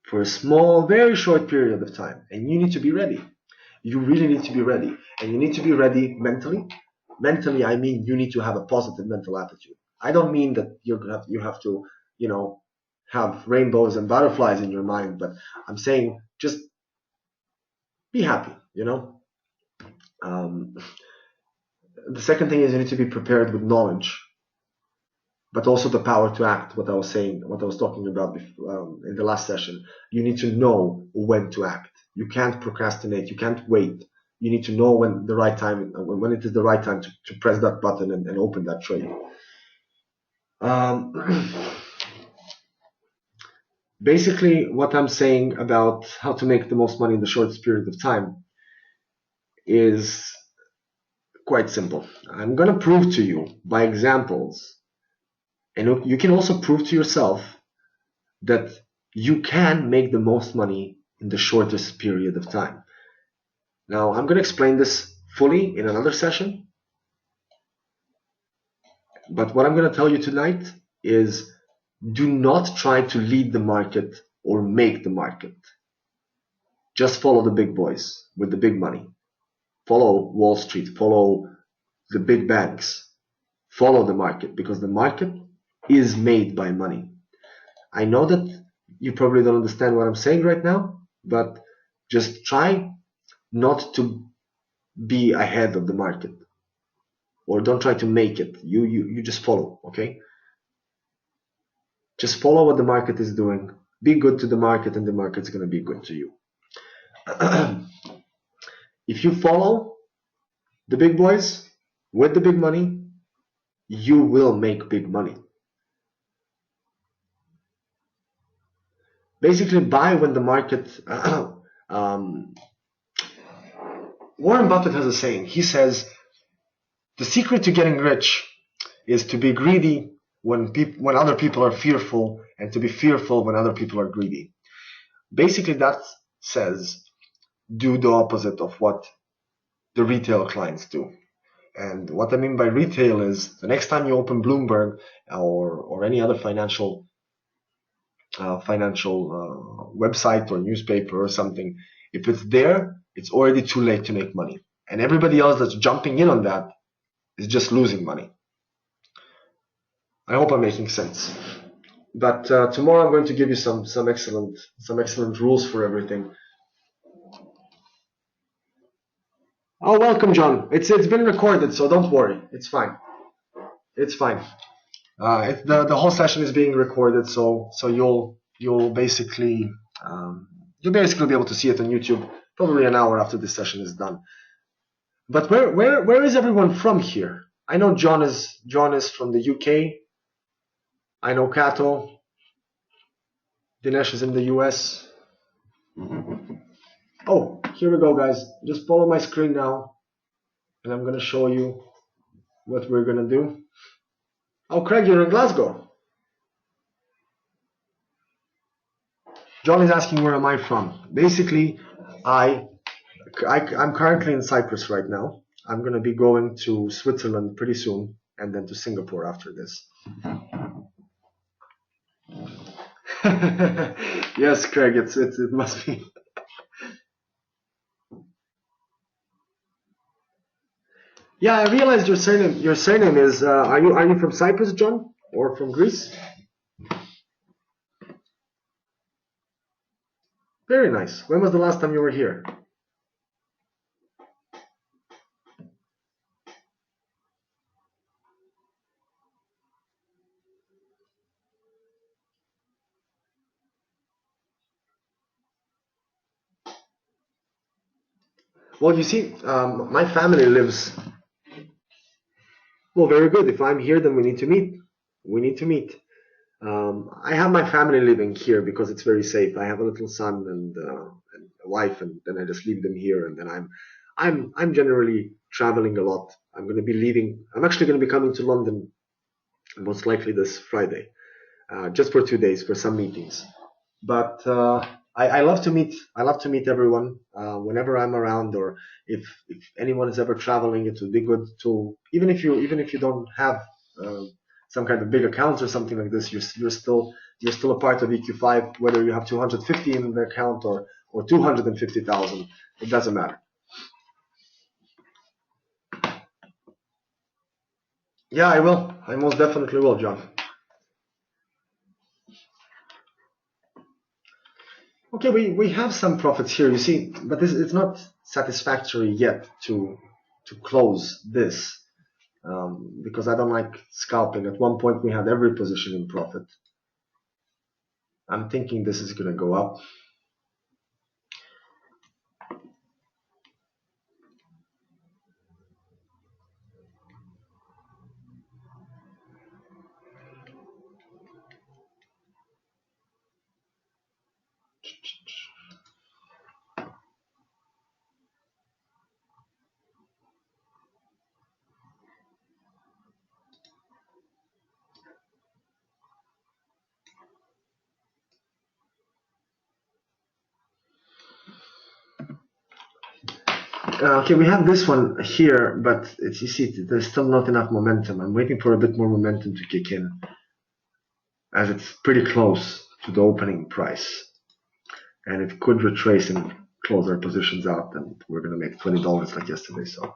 for a small, very short period of time. And you need to be ready. You really need to be ready. And you need to be ready mentally. Mentally, I mean you need to have a positive mental attitude. I don't mean that you have to, have rainbows and butterflies in your mind, but I'm saying just be happy. The second thing is you need to be prepared with knowledge, but also the power to act. What I was talking about before, in the last session. You need to know when to act. You can't procrastinate. You can't wait. You need to know when it is the right time to press that button and open that trade. Basically, what I'm saying about how to make the most money in the shortest period of time is quite simple. I'm going to prove to you by examples, and you can also prove to yourself that you can make the most money in the shortest period of time. Now, I'm going to explain this fully in another session, but what I'm going to tell you tonight is do not try to lead the market or make the market. Just follow the big boys with the big money. Follow Wall Street, follow the big banks, follow the market, because the market is made by money. I know that you probably don't understand what I'm saying right now, but just try not to be ahead of the market, or don't try to make it. You just follow, okay? Just follow what the market is doing. Be good to the market, and the market's going to be good to you. If you follow the big boys with the big money, you will make big money. Basically, buy when the market. Warren Buffett has a saying. He says, the secret to getting rich is to be greedy when other people are fearful, and to be fearful when other people are greedy. Basically, that says do the opposite of what the retail clients do. And what I mean by retail is the next time you open Bloomberg or any other financial financial website or newspaper or something, if it's there, it's already too late to make money. And everybody else that's jumping in on that is just losing money. I hope I'm making sense. But tomorrow I'm going to give you some excellent rules for everything. Oh, welcome, John. It's been recorded, so don't worry. It's fine. It's fine. The whole session is being recorded, so you'll basically be able to see it on YouTube probably an hour after this session is done. But where is everyone from here? I know John is from the UK. I know Kato. Dinesh is in the US. Oh, here we go, guys. Just follow my screen now, and I'm gonna show you what we're gonna do. Oh, Craig, you're in Glasgow. John is asking where am I from. Basically, I'm currently in Cyprus right now. I'm gonna be going to Switzerland pretty soon, and then to Singapore after this. Yes, Craig, it must be. Yeah, I realized your surname. Your surname is. Are you from Cyprus, John, or from Greece? Very nice. When was the last time you were here? Well, you see, my family lives. Well, very good. If I'm here, then we need to meet. We need to meet. I have my family living here because it's very safe. I have a little son and a wife, and then I just leave them here. And then I'm generally traveling a lot. I'm going to be leaving. I'm actually going to be coming to London most likely this Friday, just for 2 days for some meetings. But I love to meet. I love to meet everyone whenever I'm around, or if anyone is ever traveling. It would be good to even if you don't have some kind of big account or something like this. You're still a part of EQ5, whether you have 250 in the account or 250,000. It doesn't matter. Yeah, I will. I most definitely will, John. Okay, we have some profits here, you see, but it's not satisfactory yet to close this because I don't like scalping. At one point, we had every position in profit. I'm thinking this is going to go up. Okay, we have this one here, but you see, there's still not enough momentum. I'm waiting for a bit more momentum to kick in, as it's pretty close to the opening price, and it could retrace and close our positions out, and we're going to make $20 like yesterday. So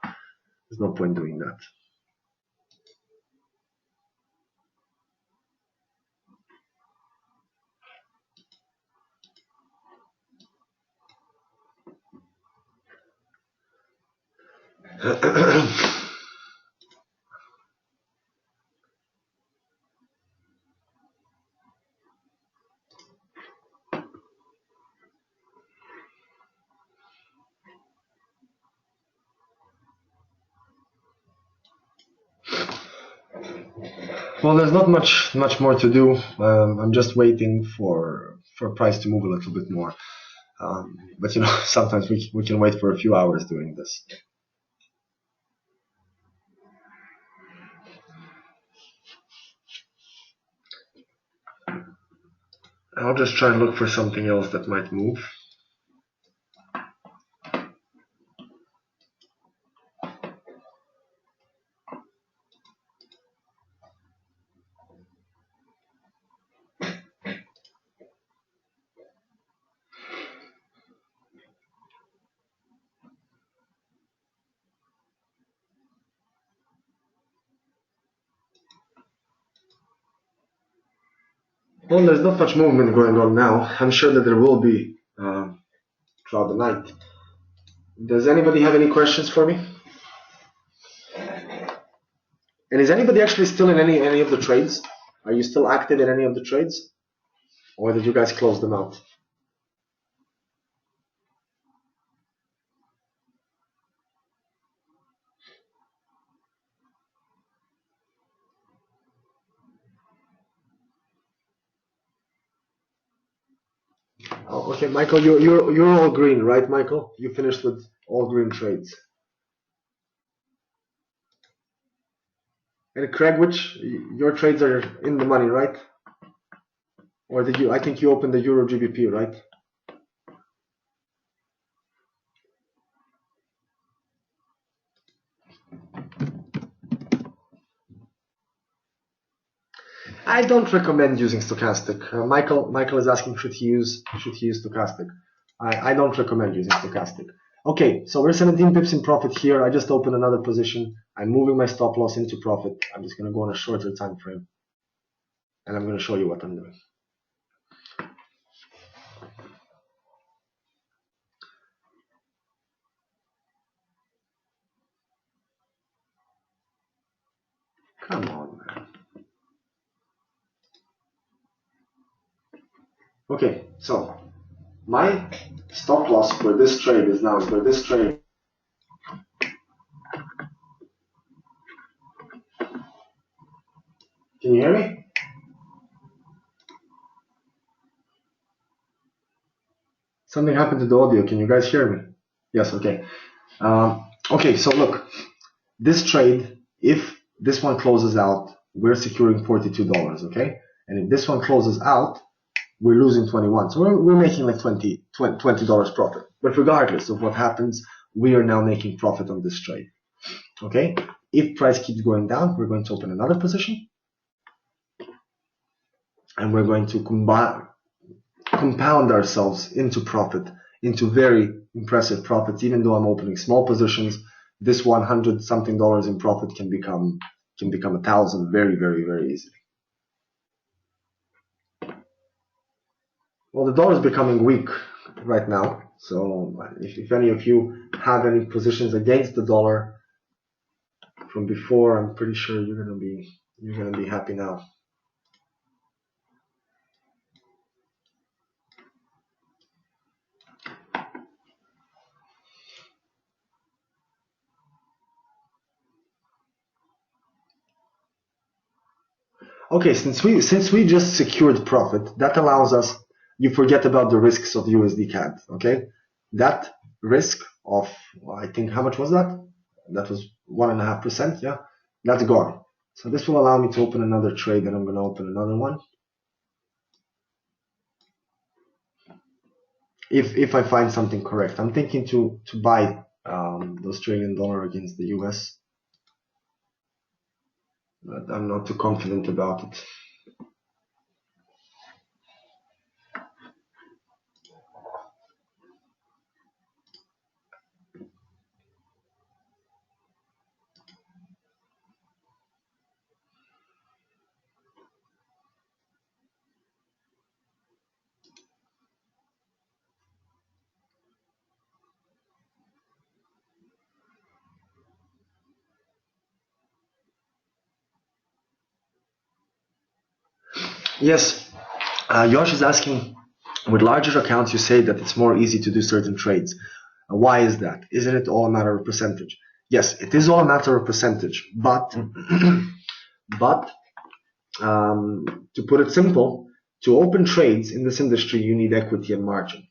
there's no point doing that. Well, there's not much more to do. I'm just waiting for price to move a little bit more. But you know, sometimes we can wait for a few hours doing this. I'll just try and look for something else that might move. Well, there's not much movement going on now. I'm sure that there will be throughout the night. Does anybody have any questions for me? And is anybody actually still in any of the trades? Are you still active in any of the trades? Or did you guys close them out? Oh, okay, Michael, you're all green, right, Michael? You finished with all green trades. And Craig, which your trades are in the money, right? Or did you? I think you opened the Euro GBP, right? I don't recommend using stochastic. Michael is asking should he use stochastic. I don't recommend using stochastic. Okay, so we're 17 pips in profit here. I just opened another position. I'm moving my stop loss into profit. I'm just going to go on a shorter time frame, and I'm going to show you what I'm doing. Come on, man. Okay, so my stop loss for this trade is now for this trade. Can you hear me? Something happened to the audio. Can you guys hear me? Yes, okay. Okay, so look, this trade, if this one closes out, we're securing $42, okay? And if this one closes out, we're losing 21. So we're making like $20 profit. But regardless of what happens, we are now making profit on this trade, okay? If price keeps going down, we're going to open another position. And we're going to compound ourselves into profit, into very impressive profits. Even though I'm opening small positions, this 100 something dollars in profit can become 1,000 very, very, very easily. Well, the dollar is becoming weak right now, so if any of you have any positions against the dollar from before, I'm pretty sure you're gonna be happy now. Okay, since we just secured profit, that allows us. You forget about the risks of USD CAD. Okay, that risk of I think how much was that? That was 1.5%. Yeah, that's gone. So this will allow me to open another trade, and I'm going to open another one. If I find something correct, I'm thinking to buy the Australian dollar against the US, but I'm not too confident about it. Yes, Josh is asking, with larger accounts, you say that it's more easy to do certain trades. Why is that? Isn't it all a matter of percentage? Yes, it is all a matter of percentage, but to put it simple, to open trades in this industry, you need equity and margin.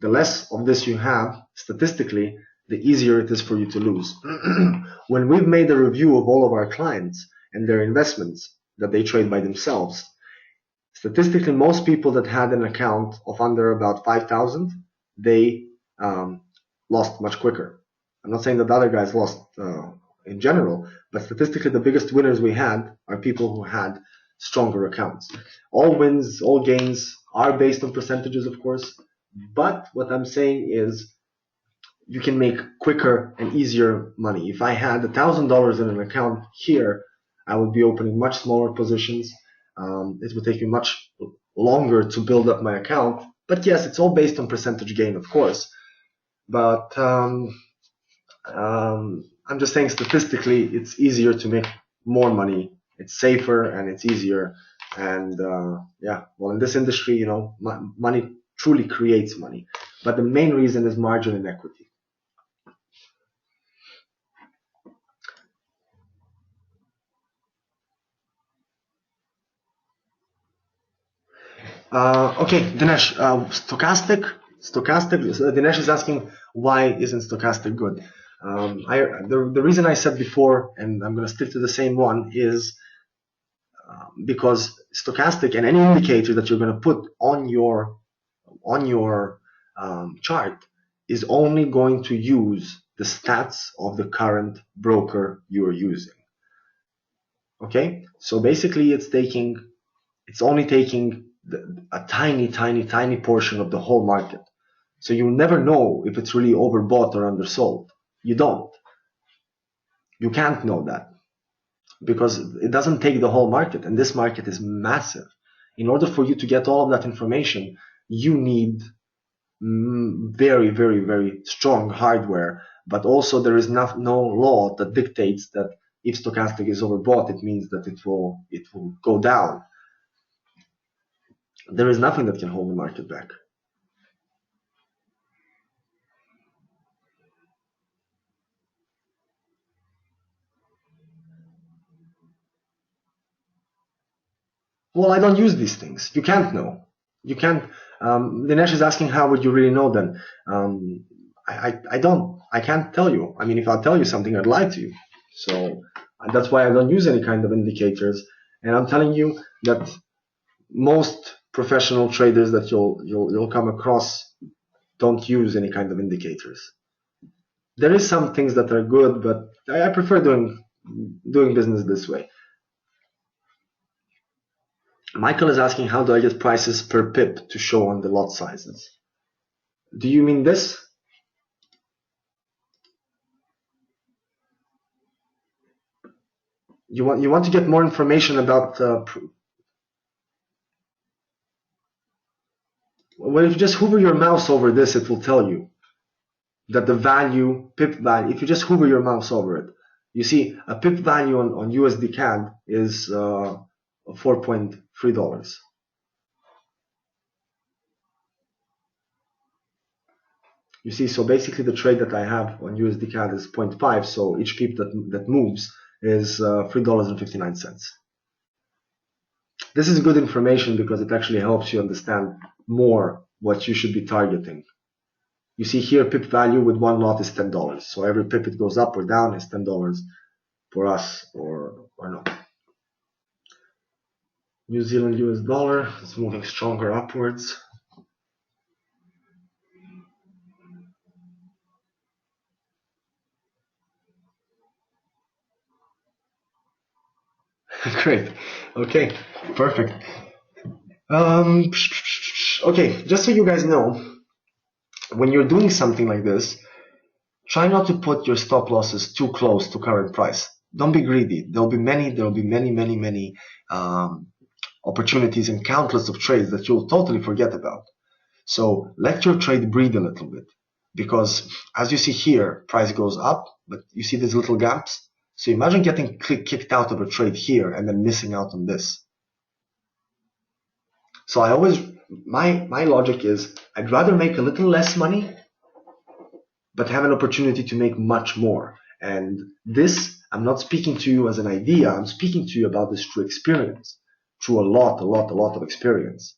The less of this you have, statistically, the easier it is for you to lose. When we've made a review of all of our clients and their investments that they trade by themselves, statistically, most people that had an account of under about 5,000, they lost much quicker. I'm not saying that the other guys lost in general, but statistically, the biggest winners we had are people who had stronger accounts. All wins, all gains are based on percentages, of course, but what I'm saying is you can make quicker and easier money. If I had $1,000 in an account here, I would be opening much smaller positions. It would take me much longer to build up my account. But yes, it's all based on percentage gain, of course. But I'm just saying statistically, it's easier to make more money. It's safer and it's easier. And yeah, well, in this industry, you know, money truly creates money. But the main reason is margin and equity. Okay, Dinesh, stochastic. Dinesh is asking why isn't stochastic good? The reason I said before, and I'm going to stick to the same one, is because stochastic and any indicator that you're going to put on your chart is only going to use the stats of the current broker you're using. Okay, so basically it's only taking a tiny portion of the whole market. So you never know if it's really overbought or undersold. You don't. You can't know that because it doesn't take the whole market, and this market is massive. In order for you to get all of that information, you need very strong hardware, but also there is no law that dictates that if stochastic is overbought, it means that it will go down. There is nothing that can hold the market back. Well, I don't use these things. You can't know. You can't. Dinesh is asking how would you really know then? I don't. I can't tell you. I mean, if I'll tell you something, I'd lie to you. So that's why I don't use any kind of indicators. And I'm telling you that most professional traders that you'll come across don't use any kind of indicators. There is some things that are good, but I prefer doing business this way. Michael is asking, how do I get prices per pip to show on the lot sizes? Do you mean this? You want to get more information about well, if you just hover your mouse over this, it will tell you that the value, pip value, if you just hover your mouse over it, you see a pip value on USD CAD is $4.3. You see, so basically the trade that I have on USD CAD is 0.5, so each pip that moves is $3.59. This is good information because it actually helps you understand more what you should be targeting. You see here, pip value with one lot is $10. So every pip it goes up or down is $10 for us or not. New Zealand US dollar is moving stronger upwards. Great. Okay, perfect. Okay, just so you guys know, when you're doing something like this, try not to put your stop losses too close to current price. Don't be greedy. There'll be many opportunities and countless of trades that you'll totally forget about. So let your trade breathe a little bit, because as you see here, price goes up, but you see these little gaps. So imagine getting kicked out of a trade here and then missing out on this. So I always, my logic is, I'd rather make a little less money, but have an opportunity to make much more. And this, I'm not speaking to you as an idea, I'm speaking to you about this through experience, through a lot of experience.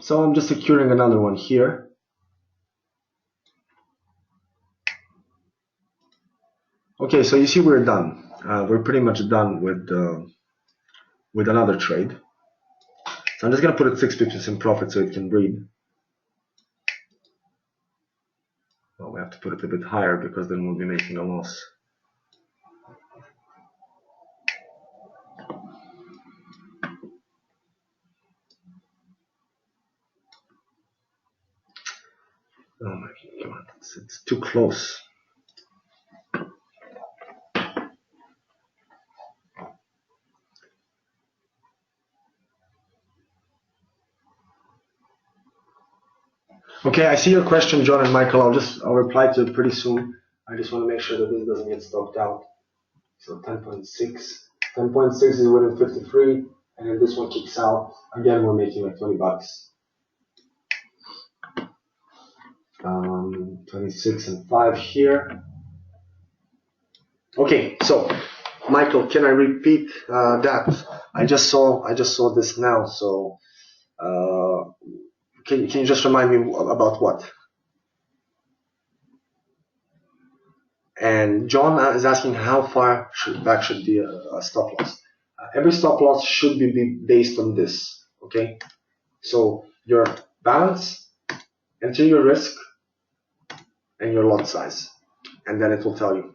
So I'm just securing another one here. Okay, so you see we're done. We're pretty much done with another trade. So I'm just going to put it 6 pips in profit so it can breathe. Well, we have to put it a bit higher because then we'll be making a loss. Oh my God, it's too close. Okay, I see your question, John and Michael. I'll reply to it pretty soon. I just want to make sure that this doesn't get stopped out. So 10.6. 10.6 is within 53, and then this one kicks out. Again, we're making like 20 bucks. 26 and 5 here. Okay, so Michael, can I repeat that? I just saw this now. So can you just remind me about what? And John is asking how far back should be a stop loss. Every stop loss should be based on this. Okay, so your balance, enter your risk, and your lot size, and then it will tell you.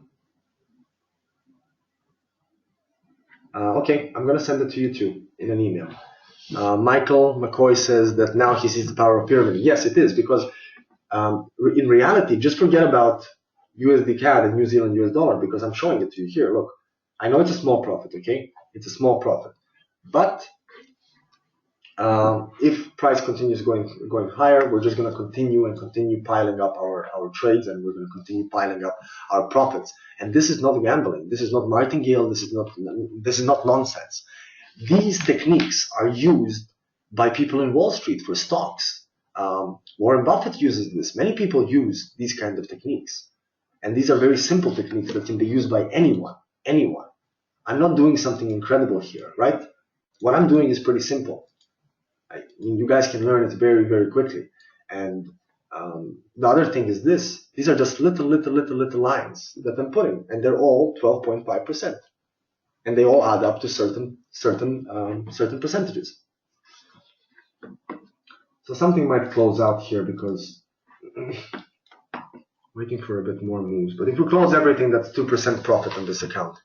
Okay, I'm gonna send it to you too in an email. Michael McCoy says that now he sees the power of pyramid. Yes, it is, because in reality, just forget about USD CAD and New Zealand US dollar, because I'm showing it to you here. Look, I know it's a small profit, okay? It's a small profit, but if price continues going higher, we're just going to continue piling up our trades, and we're going to continue piling up our profits. And this is not gambling. This is not martingale. This is not nonsense. These techniques are used by people in Wall Street for stocks. Warren Buffett uses this. Many people use these kind of techniques, and these are very simple techniques that can be used by anyone. Anyone. I'm not doing something incredible here, right? What I'm doing is pretty simple. You guys can learn it very, very quickly. And the other thing is this: these are just little lines that I'm putting, and they're all 12.5%, and they all add up to certain percentages. So something might close out here because waiting for a bit more moves. But if we close everything, that's 2% profit on this account.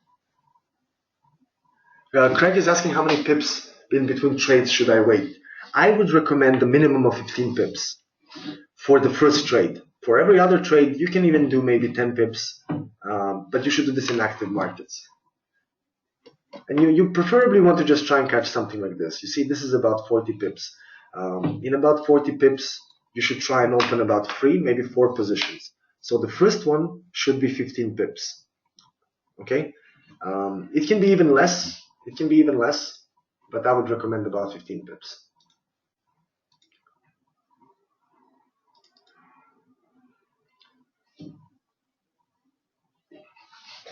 Craig is asking how many pips in between trades should I wait. I would recommend a minimum of 15 pips for the first trade. For every other trade, you can even do maybe 10 pips, but you should do this in active markets. And you preferably want to just try and catch something like this. You see, this is about 40 pips. In about 40 pips, you should try and open about 3, maybe 4 positions. So the first one should be 15 pips. Okay? It can be even less. It can be even less, but I would recommend about 15 pips.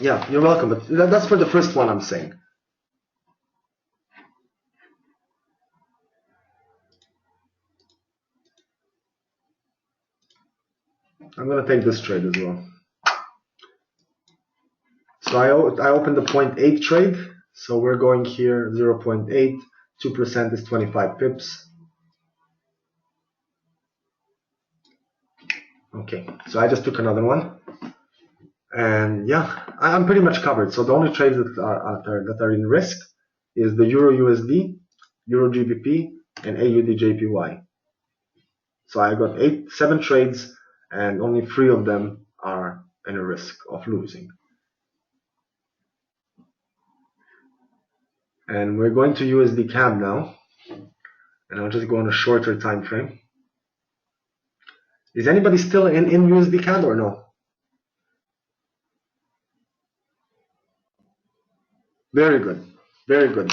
Yeah, you're welcome, but that's for the first one I'm saying. I'm going to take this trade as well. So I opened the 0.8 trade, so we're going here 0.8, 2% is 25 pips. Okay, so I just took another one. And yeah, I'm pretty much covered. So the only trades that are in risk is the Euro USD, Euro GBP, and AUD JPY. So I got 7 trades, and only 3 of them are in a risk of losing. And we're going to USD CAD now, and I'll just go on a shorter time frame. Is anybody still in USD CAD or no? Very good, very good.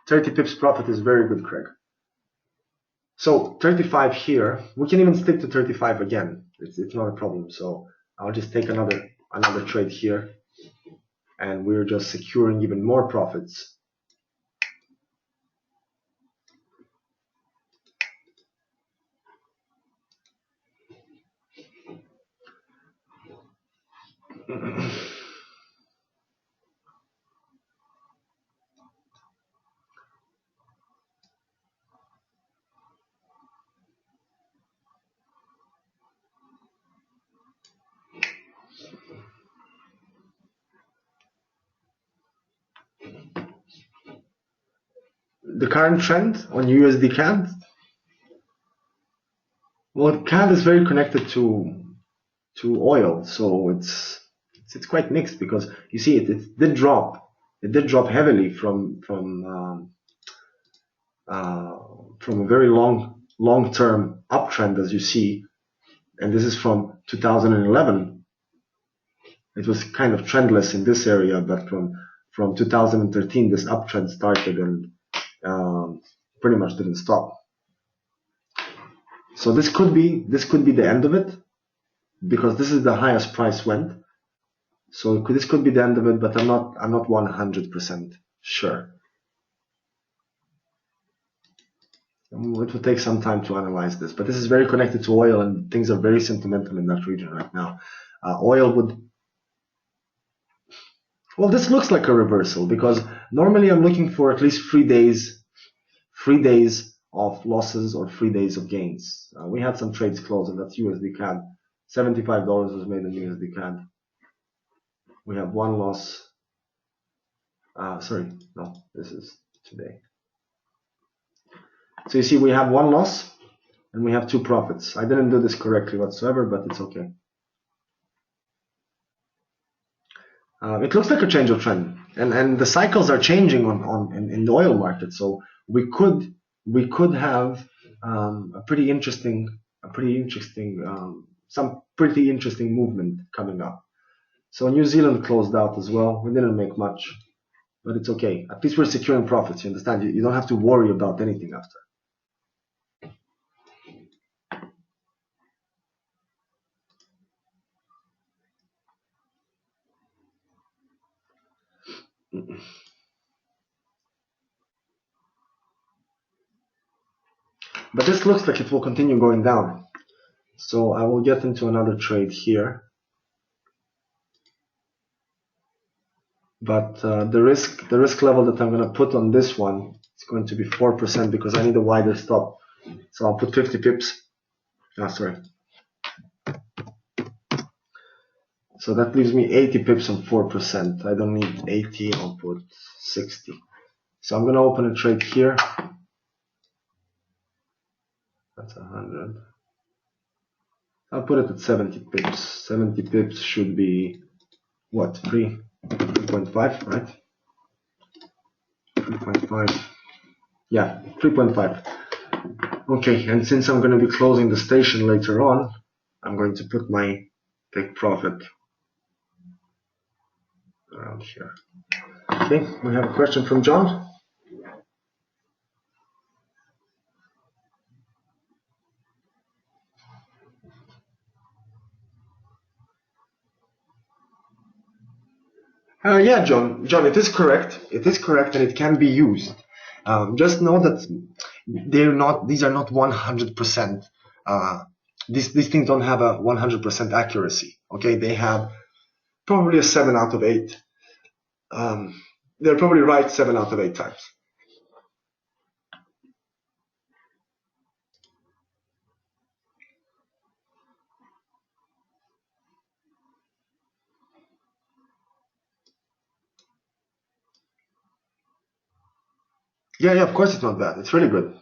30 pips profit is very good, Craig. So 35 here, we can even stick to 35 again. It's not a problem. So I'll just take another trade here, and we're just securing even more profits. The current trend on USD CAD, Well, CAD is very connected to oil, so it's quite mixed because you see it did drop. It did drop heavily uh, from a very long term uptrend, as you see, and this is from 2011. It was kind of trendless in this area, but from 2013 this uptrend started and pretty much didn't stop. So this could be the end of it because this is the highest price went. So this could be the end of it, but I'm not 100% sure. It will take some time to analyze this, but this is very connected to oil, and things are very sentimental in that region right now. Oil would, well, this looks like a reversal because normally I'm looking for at least 3 days of losses or 3 days of gains. We had some trades close, and that's USD CAD. $75 was made in USD CAD. We have one loss. Sorry, no, this is today. So you see, we have one loss and we have two profits. I didn't do this correctly whatsoever, but it's okay. It looks like a change of trend, and the cycles are changing in the oil market. So we could have some pretty interesting movement coming up. So New Zealand closed out as well. We didn't make much, but it's okay. At least we're securing profits. You understand? You don't have to worry about anything after. But this looks like it will continue going down. So I will get into another trade here. But the risk level that I'm going to put on this one is going to be 4% because I need a wider stop. So I'll put 50 pips. Sorry. So that leaves me 80 pips on 4%. I don't need 80, I'll put 60. So I'm going to open a trade here. That's 100. I'll put it at 70 pips. 70 pips should be, what, 3.5, right? 3.5. Yeah, 3.5. Okay, and since I'm going to be closing the station later on, I'm going to put my take profit around here. Okay, we have a question from John. Yeah, John, it is correct. It is correct, and it can be used. Just know that these are not 100%. These things don't have a 100% accuracy. Okay, they have probably a 7 out of 8. They're probably right 7 out of 8 times. Yeah, of course it's not bad. It's really good.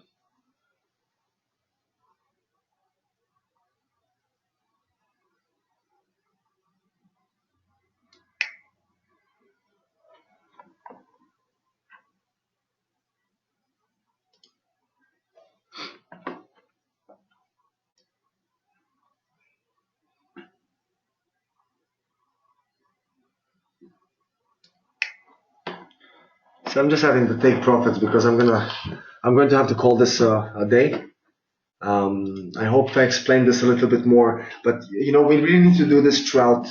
So I'm just having to take profits because I'm going to have to call this a day. I hope I explained this a little bit more, but we really need to do this throughout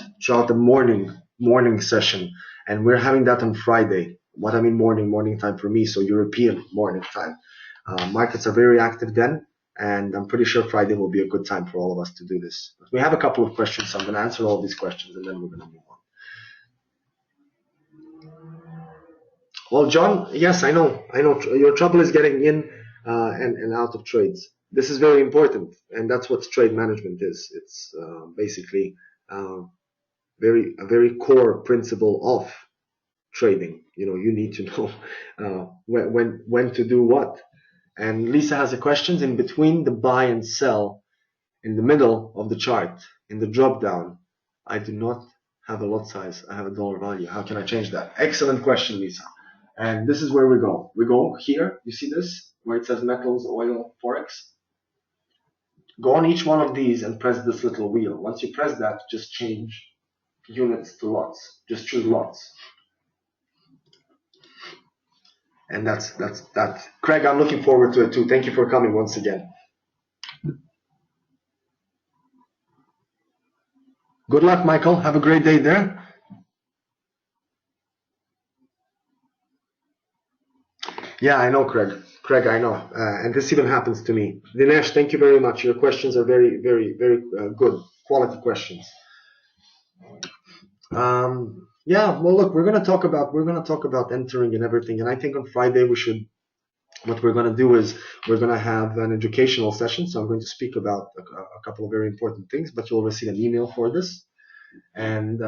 the morning session, and we're having that on Friday. What I mean morning time for me, so European morning time. Markets are very active then, and I'm pretty sure Friday will be a good time for all of us to do this. But we have a couple of questions, so I'm going to answer all these questions, and then we're going to move on. Well, John, yes, I know. Your trouble is getting in and out of trades. This is very important, and that's what trade management is. It's basically a very core principle of trading. You need to know when to do what. And Lisa has a question in between the buy and sell. in the middle of the chart, in the drop down, I do not have a lot size. I have a dollar value. How can I change that? Excellent question, Lisa. And this is where we go. We go here. You see this where it says metals, oil, forex. Go on each one of these and press this little wheel. Once you press that, just change units to lots. Just choose lots. And that's that. Craig, I'm looking forward to it too. Thank you for coming once again. Good luck, Michael. Have a great day there. Yeah, I know, Craig. Craig, I know. And this even happens to me. Dinesh, thank you very much. Your questions are very, very, very good. Quality questions. Yeah, well, look, we're gonna talk about entering and everything. And I think on Friday what we're gonna do is we're gonna have an educational session. So I'm going to speak about a couple of very important things, but you'll receive an email for this. And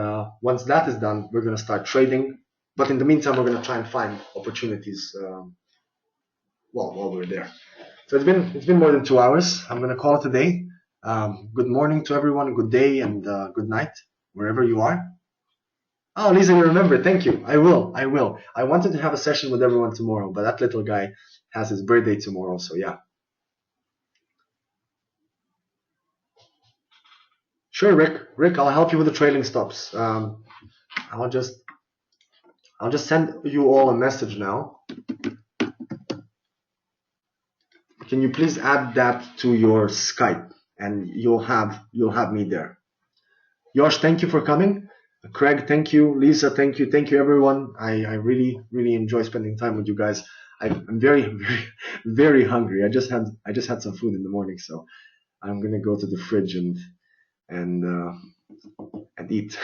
once that is done, we're gonna start trading. But in the meantime, we're gonna try and find opportunities while we're there. So it's been more than 2 hours. I'm gonna call it a day. Good morning to everyone. Good day and good night wherever you are. Oh, Lisa, you remember. Thank you. I will. I wanted to have a session with everyone tomorrow, but that little guy has his birthday tomorrow, so yeah. Sure, Rick. Rick, I'll help you with the trailing stops. I'll just send you all a message now. Can you please add that to your Skype, and you'll have me there. Josh, thank you for coming. Craig, thank you. Lisa, thank you. Thank you, everyone. I really, really enjoy spending time with you guys. I'm very, very, very hungry. I just had some food in the morning, so I'm gonna go to the fridge and eat.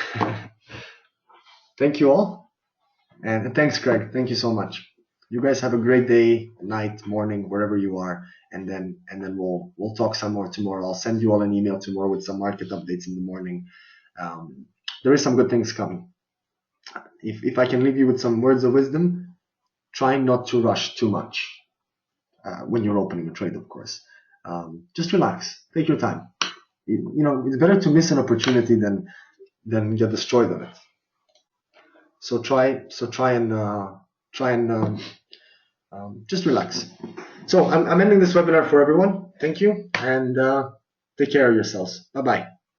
Thank you all, and thanks, Craig. Thank you so much. You guys have a great day, night, morning, wherever you are, and then we'll talk some more tomorrow. I'll send you all an email tomorrow with some market updates in the morning. There is some good things coming. If I can leave you with some words of wisdom, try not to rush too much when you're opening a trade, of course. Just relax, take your time. You know, it's better to miss an opportunity than get destroyed on it. So try and just relax. So I'm ending this webinar for everyone. Thank you, and take care of yourselves. Bye bye.